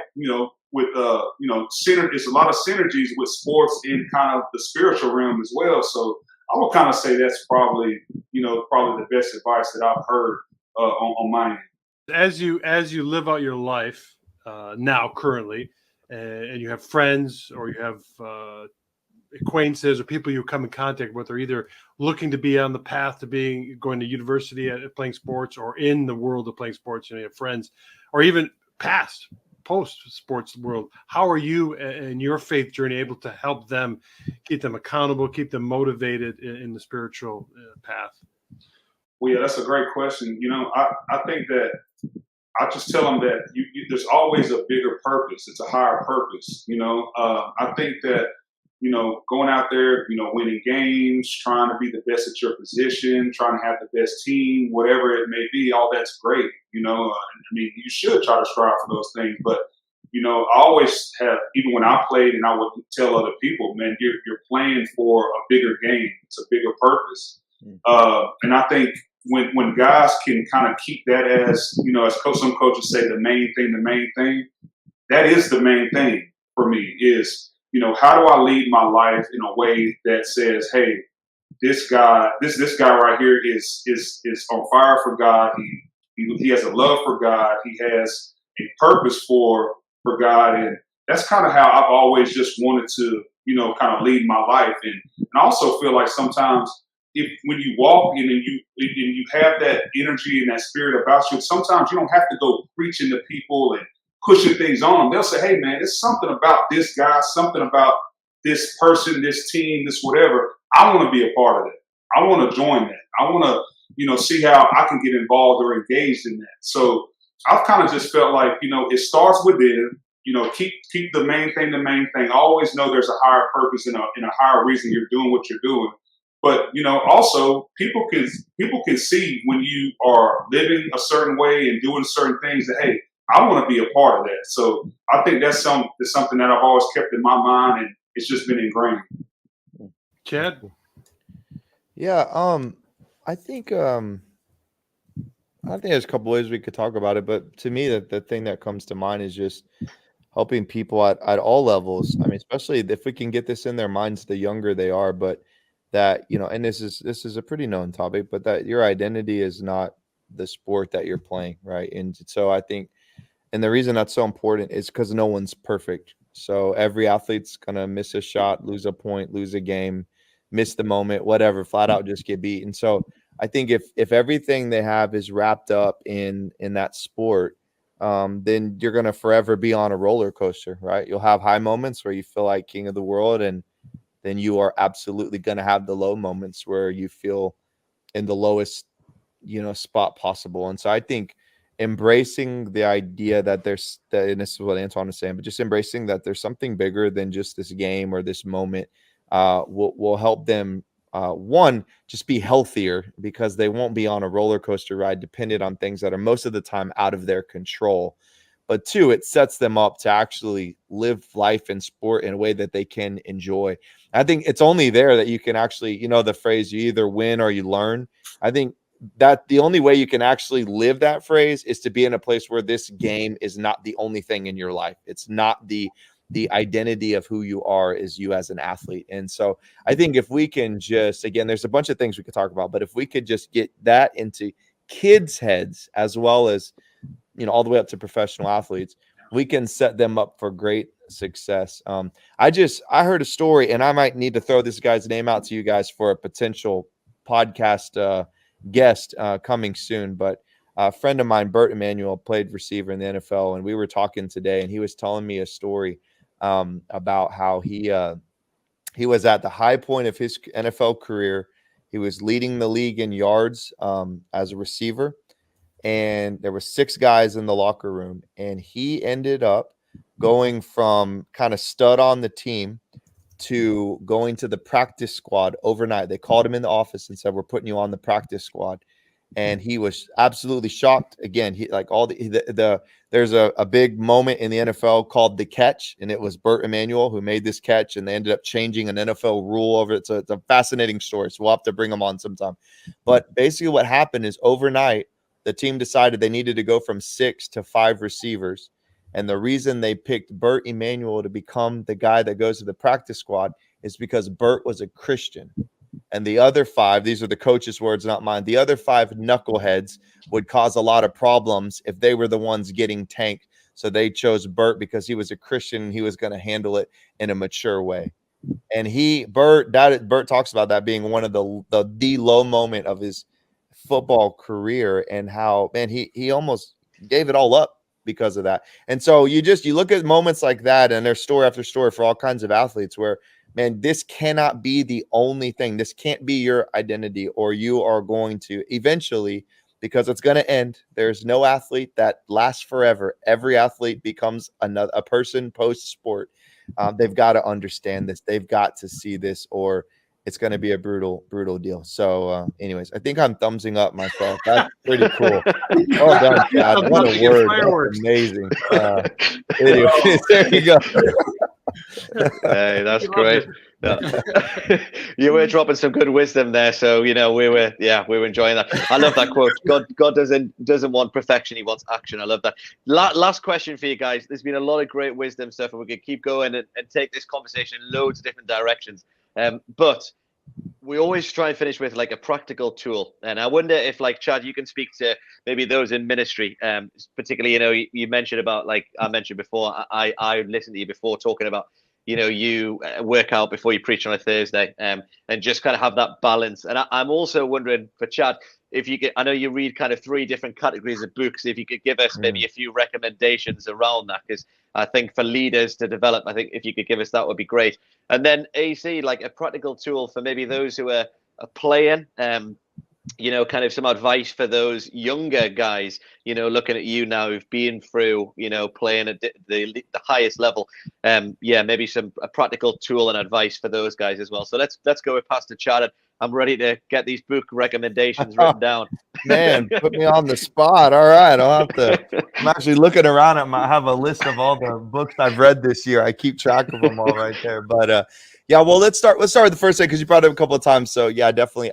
with, there's a lot of synergies with sports in kind of the spiritual realm as well. So I would kind of say that's probably the best advice that I've heard on my end. As you live out your life now currently, and you have friends or you have acquaintances or people you come in contact with are either looking to be on the path to going to university at playing sports or in the world of playing sports, you have friends or even post sports world. How are you in your faith journey able to help them, keep them accountable, keep them motivated in the spiritual path? Well, yeah, that's a great question. I think that I just tell them that there's always a bigger purpose. It's a higher purpose. I think that, going out there, winning games, trying to be the best at your position, trying to have the best team, whatever it may be, all that's great. You should try to strive for those things. But, I always have, even when I played, and I would tell other people, man, you're playing for a bigger game. It's a bigger purpose. And I think when guys can kind of keep that as, as some coaches say, the main thing, that is the main thing for me is, how do I lead my life in a way that says, hey, this guy right here is on fire for God. He has a love for God. He has a purpose for God. And that's kind of how I've always just wanted to, kind of lead my life. And I also feel like sometimes when you walk in and you have that energy and that spirit about you, sometimes you don't have to go preaching to people and pushing things on them. They'll say, hey, man, there's something about this guy, something about this person, this team, this whatever. I want to be a part of that. I want to join that. I want to, see how I can get involved or engaged in that. So I've kind of just felt like, it starts within, keep the main thing the main thing. I always know there's a higher purpose and a higher reason you're doing what you're doing. But, also people can see when you are living a certain way and doing certain things that, hey, I want to be a part of that. So I think that's something that I've always kept in my mind, and it's just been ingrained. Chad? Yeah, I think there's a couple ways we could talk about it, but to me, the thing that comes to mind is just helping people at all levels. I mean, especially if we can get this in their minds, the younger they are, but that, and this is a pretty known topic, but that your identity is not the sport that you're playing, right? And so I think, and the reason that's so important is because no one's perfect. So every athlete's going to miss a shot, lose a point, lose a game, miss the moment, whatever, flat out just get beat. And so I think if everything they have is wrapped up in that sport, then you're going to forever be on a roller coaster, right? You'll have high moments where you feel like king of the world, and then you are absolutely going to have the low moments where you feel in the lowest, spot possible. And so I think embracing the idea that and this is what Antoine was saying, but just embracing that there's something bigger than just this game or this moment will help them, one, just be healthier because they won't be on a roller coaster ride dependent on things that are most of the time out of their control. But two, it sets them up to actually live life and sport in a way that they can enjoy. I think it's only there that you can actually, the phrase, you either win or you learn. I think that the only way you can actually live that phrase is to be in a place where this game is not the only thing in your life. It's not the identity of who you are is you as an athlete. And so I think if we can just, again, there's a bunch of things we could talk about, but if we could just get that into kids' heads as well as, all the way up to professional athletes, we can set them up for great success. I heard a story, and I might need to throw this guy's name out to you guys for a potential podcast guest coming soon. But a friend of mine, Bert Emanuel, played receiver in the NFL, and we were talking today, and he was telling me a story about how he was at the high point of his NFL career. He was leading the league in yards as a receiver, and there were 6 guys in the locker room, and he ended up going from kind of stud on the team to going to the practice squad overnight. They called him in the office and said, we're putting you on the practice squad. And he was absolutely shocked. Again, he like all there's a big moment in the NFL called the catch, and it was Bert Emanuel who made this catch, and they ended up changing an NFL rule over it. So it's a fascinating story. So we'll have to bring him on sometime. But basically what happened is overnight, the team decided they needed to go from 6 to 5 receivers. And the reason they picked Bert Emanuel to become the guy that goes to the practice squad is because Bert was a Christian. And the other 5, these are the coach's words, not mine, the other 5 knuckleheads would cause a lot of problems if they were the ones getting tanked. So they chose Bert because he was a Christian and he was going to handle it in a mature way. And Bert talks about that being one of the low moment of his football career, and how, man, he almost gave it all up because of that. And so you look at moments like that, and there's story after story for all kinds of athletes where, man, this cannot be the only thing. This can't be your identity, or you are going to eventually, because it's going to end. There's no athlete that lasts forever. Every athlete becomes a person post sport. they've got to understand this. They've got to see this, or it's going to be a brutal deal. So anyways, I think I'm thumbsing up myself. That's pretty cool. Well done, Chad. What a word. That's amazing. Anyways, there you go. Hey, that's great. You were dropping some good wisdom there, so we were enjoying that. I love that quote. God doesn't want perfection; He wants action. I love that. Last question for you guys. There's been a lot of great wisdom stuff, and we could keep going and take this conversation in loads of different directions. But we always try and finish with like a practical tool, and I wonder if, like, Chad, you can speak to maybe those in ministry, particularly. You mentioned about, like I mentioned before. I listened to you before talking about. You work out before you preach on a Thursday, and just kind of have that balance. And I'm also wondering for Chad, if you could, I know you read kind of 3 different categories of books, if you could give us maybe a few recommendations around that, because I think for leaders to develop, I think if you could give us that would be great. And then AC, like a practical tool for maybe those who are playing, kind of some advice for those younger guys, looking at you now who've been through, playing at the highest level. Maybe a practical tool and advice for those guys as well. So let's go with Pastor Chad. I'm ready to get these book recommendations written down. Man, put me on the spot. All right, I'll have to. I'm actually looking around I have a list of all the books I've read this year. I keep track of them all right there. But well, let's start with the first thing, because you brought it up a couple of times. So yeah, definitely.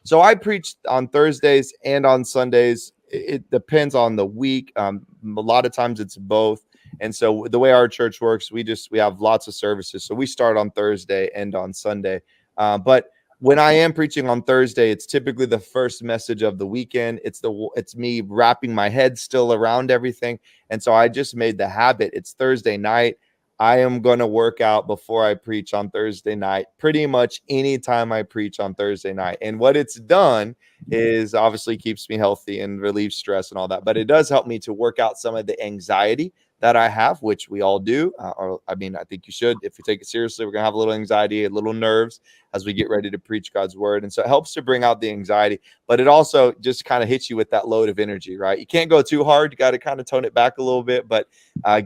So I preach on Thursdays and on Sundays. It depends on the week. A lot of times it's both. And so the way our church works, we have lots of services. So we start on Thursday and on Sunday. But when I am preaching on Thursday, it's typically the first message of the weekend. It's me wrapping my head still around everything. And so I just made the habit. It's Thursday night. I am going to work out before I preach on Thursday night, pretty much any time I preach on Thursday night. And what it's done is obviously keeps me healthy and relieves stress and all that. But it does help me to work out some of the anxiety that I have, which we all do. I think you should. If you take it seriously, we're going to have a little anxiety, a little nerves as we get ready to preach God's word. And so it helps to bring out the anxiety, but it also just kind of hits you with that load of energy, right? You can't go too hard. You got to kind of tone it back a little bit, but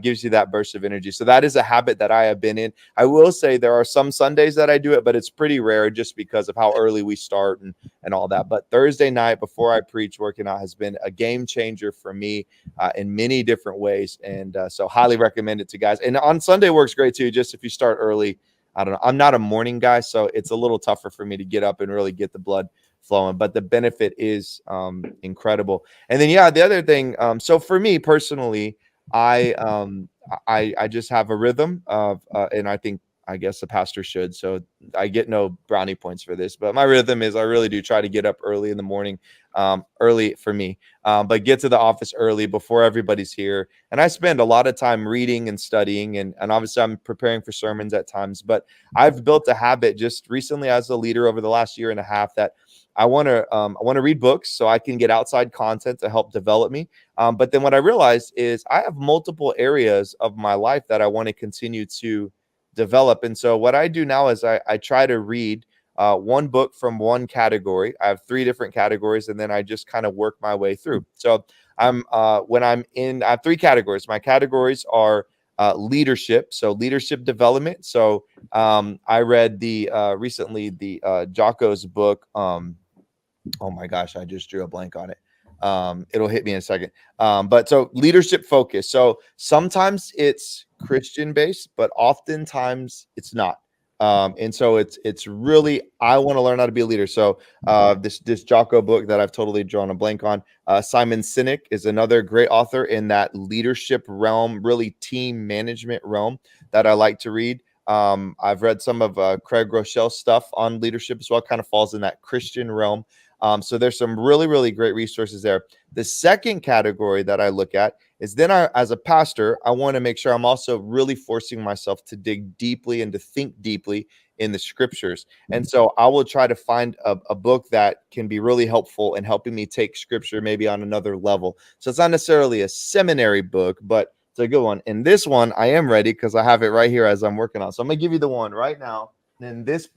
gives you that burst of energy. So that is a habit that I have been in. I will say there are some Sundays that I do it, but it's pretty rare just because of how early we start and all that. But Thursday night before I preach, working out has been a game changer for me in many different ways. And so highly recommend it to guys. And on Sunday works great too, just if you start early. I don't know. I'm not a morning guy, so it's a little tougher for me to get up and really get the blood flowing, but the benefit is incredible. And then, the other thing, so for me personally, I just have a rhythm of, and I guess the pastor should, so I get no brownie points for this, but my rhythm is I really do try to get up early in the morning, early for me, but get to the office early before everybody's here. And I spend a lot of time reading and studying, and obviously I'm preparing for sermons at times, but I've built a habit just recently as a leader over the last year and a half that I want to read books so I can get outside content to help develop me. But then what I realized is I have multiple areas of my life that I want to continue to develop. And so what I do now is I try to read one book from one category. I have 3 different categories, and then I just kind of work my way through. So I have 3 categories. My categories are leadership, so leadership development. So I read recently the Jocko's book. Oh my gosh, I just drew a blank on it. It'll hit me in a second. But so leadership focus. So sometimes it's Christian based, but oftentimes it's not. And so it's really, I want to learn how to be a leader. So this Jocko book that I've totally drawn a blank on, Simon Sinek is another great author in that leadership realm, really team management realm that I like to read. I've read some of Craig Rochelle's stuff on leadership as well, kind of falls in that Christian realm. So there's some really, really great resources there. The second category that I look at is then as a pastor, I want to make sure I'm also really forcing myself to dig deeply and to think deeply in the scriptures. And so I will try to find a book that can be really helpful in helping me take scripture maybe on another level. So it's not necessarily a seminary book, but it's a good one. And this one, I am ready because I have it right here as I'm working on. So I'm going to give you the one right now. And there's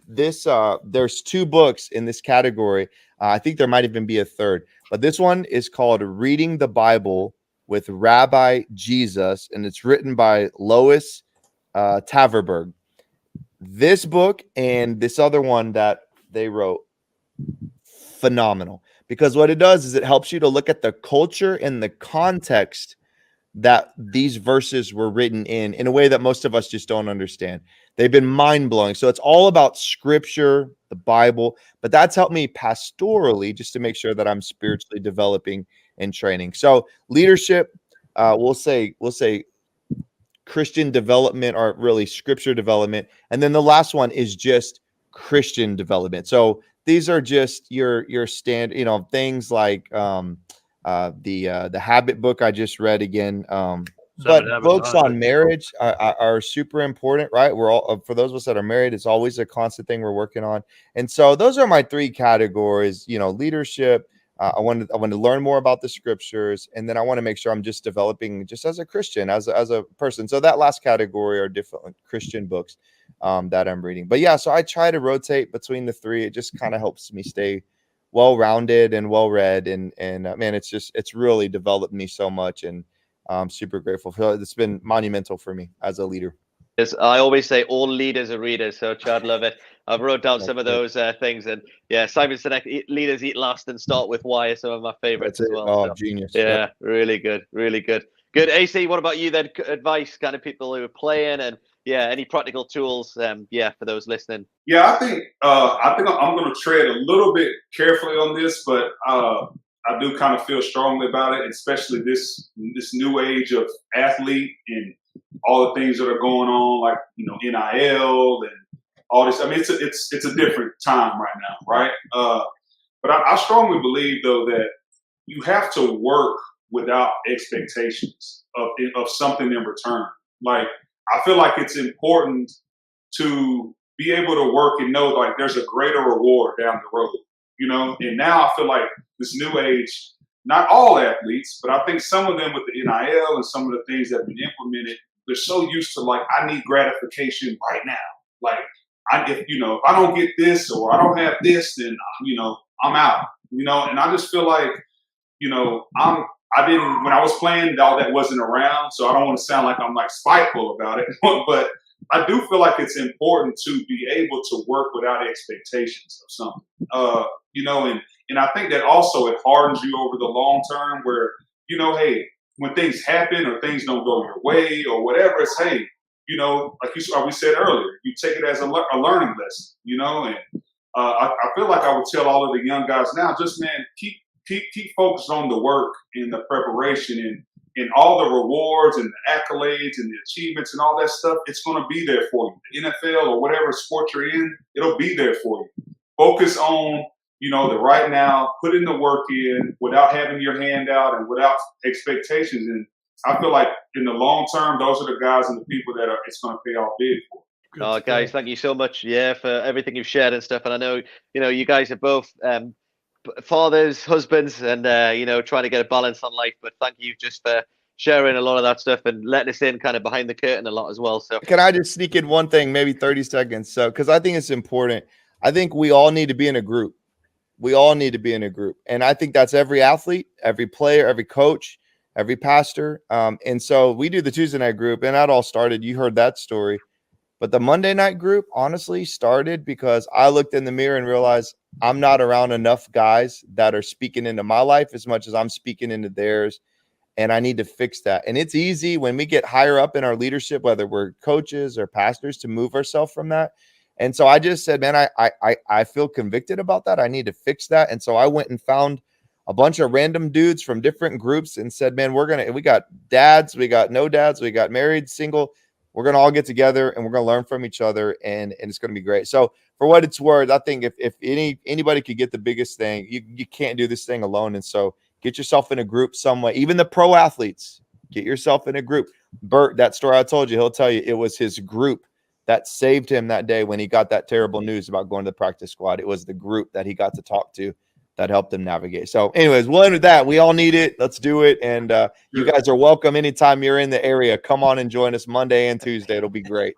2 books in this category. I think there might even be a third, but this one is called Reading the Bible with Rabbi Jesus, and it's written by Lois Taverberg. This book and this other one that they wrote, phenomenal. Because what it does is it helps you to look at the culture and the context that these verses were written in a way that most of us just don't understand. They've been mind-blowing. So it's all about scripture, the Bible, but that's helped me pastorally just to make sure that I'm spiritually developing and training. So leadership, we'll say Christian development, or really scripture development. And then the last one is just Christian development. So these are just your standard, things like the habit book I just read again. But books on marriage are super important, right? We're all, for those of us that are married, it's always a constant thing we're working on. And so those are my three categories, leadership. I want to learn more about the scriptures, and then I want to make sure I'm just developing just as a Christian, as a person. So that last category are different Christian books that I'm reading. But yeah, so I try to rotate between the three. It just kind of helps me stay well-rounded and well-read, and man, it's really developed me so much, and I'm super grateful. So it's been monumental for me as a leader. Yes, I always say all leaders are readers, so Chad, love it. I've wrote down some of those things, and yeah, Simon Sinek, leaders eat last and start with why are some of my favorites as well. Oh, so, genius. Yeah, really good. Good. AC, what about you then? Advice, kind of people who are playing, and yeah, any practical tools, for those listening. Yeah, I think I'm going to tread a little bit carefully on this, but I do kind of feel strongly about it, especially this new age of athlete and all the things that are going on, like NIL and all this. I mean, it's a different time right now, right? But I strongly believe though that you have to work without expectations of something in return. Like, I feel like it's important to be able to work and know like there's a greater reward down the road, And now I feel like this new age, not all athletes, but I think some of them with the NIL and some of the things that have been implemented, they're so used to like, I need gratification right now. Like, if I don't get this or I don't have this, then I'm out. And I just feel like when I was playing, all that wasn't around, so I don't want to sound like I'm like spiteful about it, but I do feel like it's important to be able to work without expectations of something, and I think that also it hardens you over the long term where, hey, when things happen or things don't go your way or whatever, it's, hey, like we said earlier, you take it as a learning lesson, and I feel like I would tell all of the young guys now, just, man, keep focused on the work and the preparation and all the rewards and the accolades and the achievements and all that stuff. It's going to be there for you. The NFL or whatever sport you're in, it'll be there for you. Focus on, the right now, put in the work in without having your hand out and without expectations. And I feel like in the long term, those are the guys and the people that it's going to pay off big for. Guys, thank you so much, for everything you've shared and stuff. And I know, you guys are both fathers, husbands, and trying to get a balance on life. But thank you just for sharing a lot of that stuff and letting us in kind of behind the curtain a lot as well. So can I just sneak in one thing, maybe 30 seconds? So, because I think it's important. I think we all need to be in a group. And I think that's every athlete, every player, every coach, every pastor. And so we do the Tuesday night group, and that all started, you heard that story. But the Monday night group honestly started because I looked in the mirror and realized I'm not around enough guys that are speaking into my life as much as I'm speaking into theirs. And I need to fix that. And it's easy when we get higher up in our leadership, whether we're coaches or pastors, to move ourselves from that. And so I just said, man, I feel convicted about that. I need to fix that. And so I went and found a bunch of random dudes from different groups and said, man, we got dads, we got no dads, we got married, single. We're going to all get together and we're going to learn from each other, and it's going to be great. So for what it's worth, I think if anybody could get the biggest thing, you can't do this thing alone. And so get yourself in a group some way. Even the pro athletes, get yourself in a group. Bert, that story I told you, he'll tell you it was his group that saved him that day when he got that terrible news about going to the practice squad. It was the group that he got to talk to that helped him navigate. So anyways, we'll end with that. We all need it. Let's do it. And you guys are welcome anytime you're in the area. Come on and join us Monday and Tuesday. It'll be great.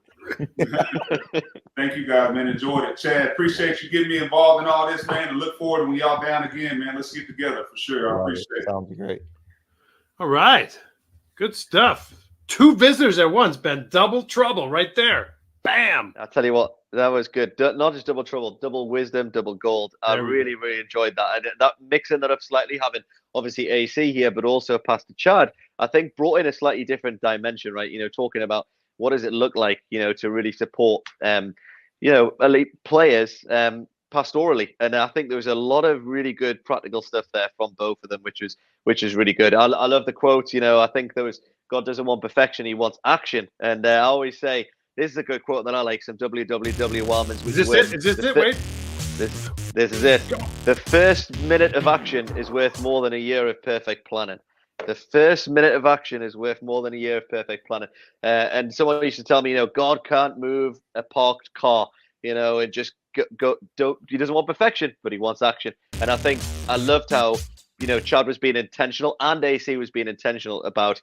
Thank you, guys, man. Enjoyed it. Chad, appreciate you getting me involved in all this, man. And look forward to when y'all down again, man. Let's get together for sure. I appreciate it. Sounds great. All right. Good stuff. 2 visitors at once, Ben. Double trouble right there. Bam. I tell you what, that was good. Not just double trouble, double wisdom, double gold. I really enjoyed that. And that mixing that up slightly, having obviously AC here, but also Pastor Chad, I think brought in a slightly different dimension, right? Talking about what does it look like, to really support, elite players pastorally. And I think there was a lot of really good practical stuff there from both of them, which is really good. I love the quotes. I think there was God doesn't want perfection, he wants action. And I always say, this is a good quote that I like. Some WWW Wildman's. Is this it? Is this it? Wait. This is it. The first minute of action is worth more than a year of perfect planning. The first minute of action is worth more than a year of perfect planning. And someone used to tell me, God can't move a parked car, and just go. He doesn't want perfection, but he wants action. And I think I loved how, Chad was being intentional and AC was being intentional about,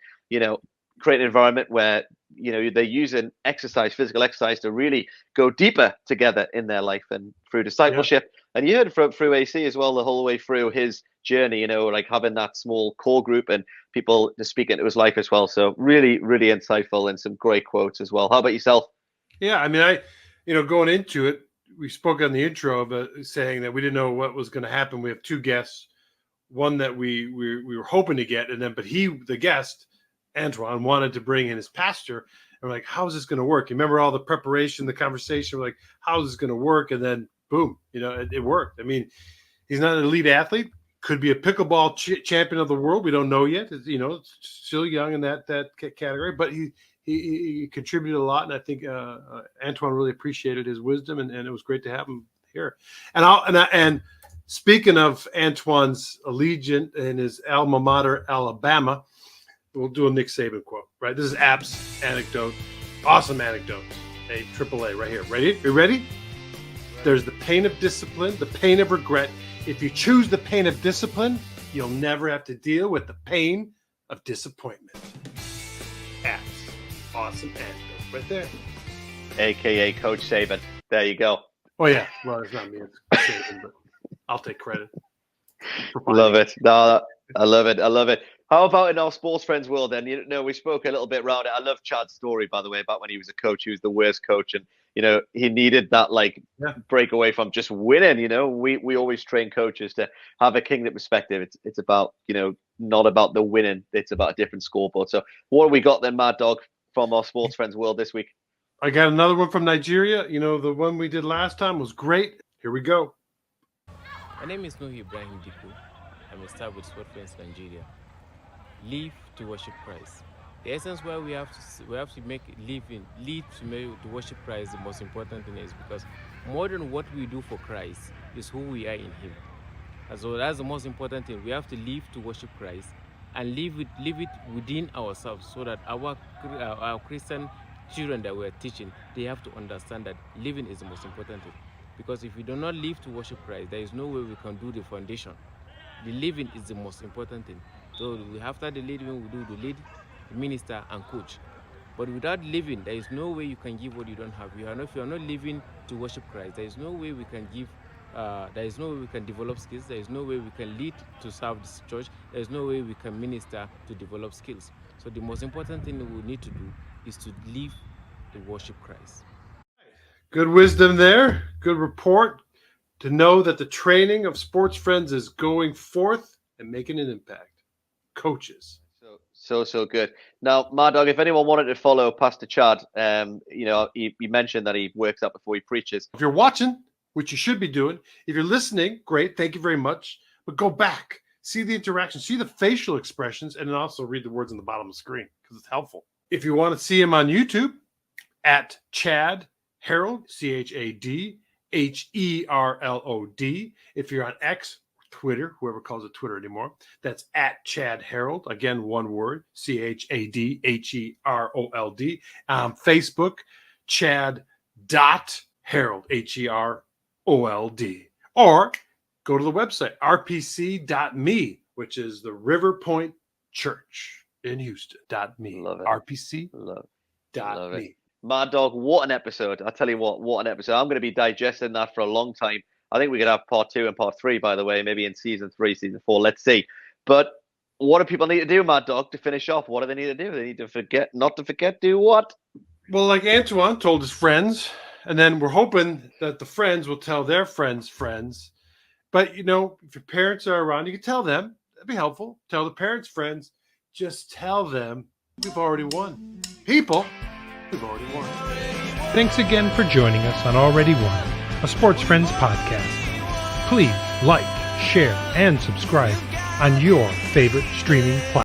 create an environment where they're using physical exercise to really go deeper together in their life and through discipleship. Yeah. And you heard through AC as well the whole way through his journey, like having that small core group and people to speak into his life as well. So really, really insightful and some great quotes as well. How about yourself? Yeah, I mean, going into it, we spoke on the intro of saying that we didn't know what was going to happen. We have 2 guests, one that we were hoping to get, but the guest, Antoine, wanted to bring in his pastor. And we're like, how is this going to work? You remember all the preparation, the conversation? We're like, how is this going to work? And then boom, it worked. I mean, he's not an elite athlete. Could be a pickleball champion of the world. We don't know yet. It's still young in that category, but he contributed a lot. And I think Antoine really appreciated his wisdom, and it was great to have him here. And speaking of Antoine's allegiance and his alma mater, Alabama, we'll do a Nick Saban quote, right? This is App's anecdote. Awesome anecdote. A AAA right here. Ready? You ready? There's the pain of discipline, the pain of regret. If you choose the pain of discipline, you'll never have to deal with the pain of disappointment. App's awesome anecdote right there. AKA Coach Saban. There you go. Oh, yeah. Well, it's not me. It's Saban, but I'll take credit. Love it. No, I love it. I love it. How about in our sports friends world then? We spoke a little bit around it. I love Chad's story, by the way, about when he was a coach. He was the worst coach, and he needed that break away from just winning. We always train coaches to have a kingdom perspective. It's about not about the winning. It's about a different scoreboard. So what have we got then, Mad Dog, from our sports friends world this week? I got another one from Nigeria. The one we did last time was great. Here we go. My name is Nuhi Ibrahim Diku. I'm a star with Sport Friends Nigeria. Live to worship Christ. The essence where we have to make lead to worship Christ. The most important thing is because more than what we do for Christ is who we are in Him. And so that's the most important thing. We have to live to worship Christ and live it within ourselves, so that our Christian children that we're teaching, they have to understand that living is the most important thing. Because if we do not live to worship Christ, there is no way we can do the foundation. The living is the most important thing. So after the leading, we do the lead, the minister, and coach. But without living, there is no way you can give what you don't have. If you are not living to worship Christ, there is no way we can give. There is no way we can develop skills. There is no way we can lead to serve this church. There is no way we can minister to develop skills. So the most important thing we need to do is to live to worship Christ. Good wisdom there. Good report. To know that the training of sports friends is going forth and making an impact. Coaches. So good. Now, Mad Dog, if anyone wanted to follow Pastor Chad, he mentioned that he works out before he preaches. If you're watching, which you should be doing, if you're listening, great, thank you very much. But go back, see the interaction, see the facial expressions, and then also read the words on the bottom of the screen because it's helpful. If you want to see him on YouTube, at Chad Herold, ChadHerod. If you're on X, Twitter, whoever calls it Twitter anymore, that's at Chad Herold. Again, one word, ChadHerold. Facebook, Chad.Herold, Herold. Or go to the website, rpc.me, which is the River Pointe Church in Houston. .me. Love it. rpc.me. Mad Dog, what an episode. I tell you what an episode. I'm going to be digesting that for a long time. I think we could have part 2 and part 3, by the way, maybe in season 3, season 4. Let's see. But what do people need to do, Mad Dog, to finish off? What do they need to do? They need to not to forget, do what? Well, like Antoine told his friends, and then we're hoping that the friends will tell their friends' friends. But, if your parents are around, you can tell them. That'd be helpful. Tell the parents' friends. Just tell them we've already won. People, we've already won. Thanks again for joining us on Already Won, a Sports Friends podcast. Please like, share, and subscribe on your favorite streaming platform.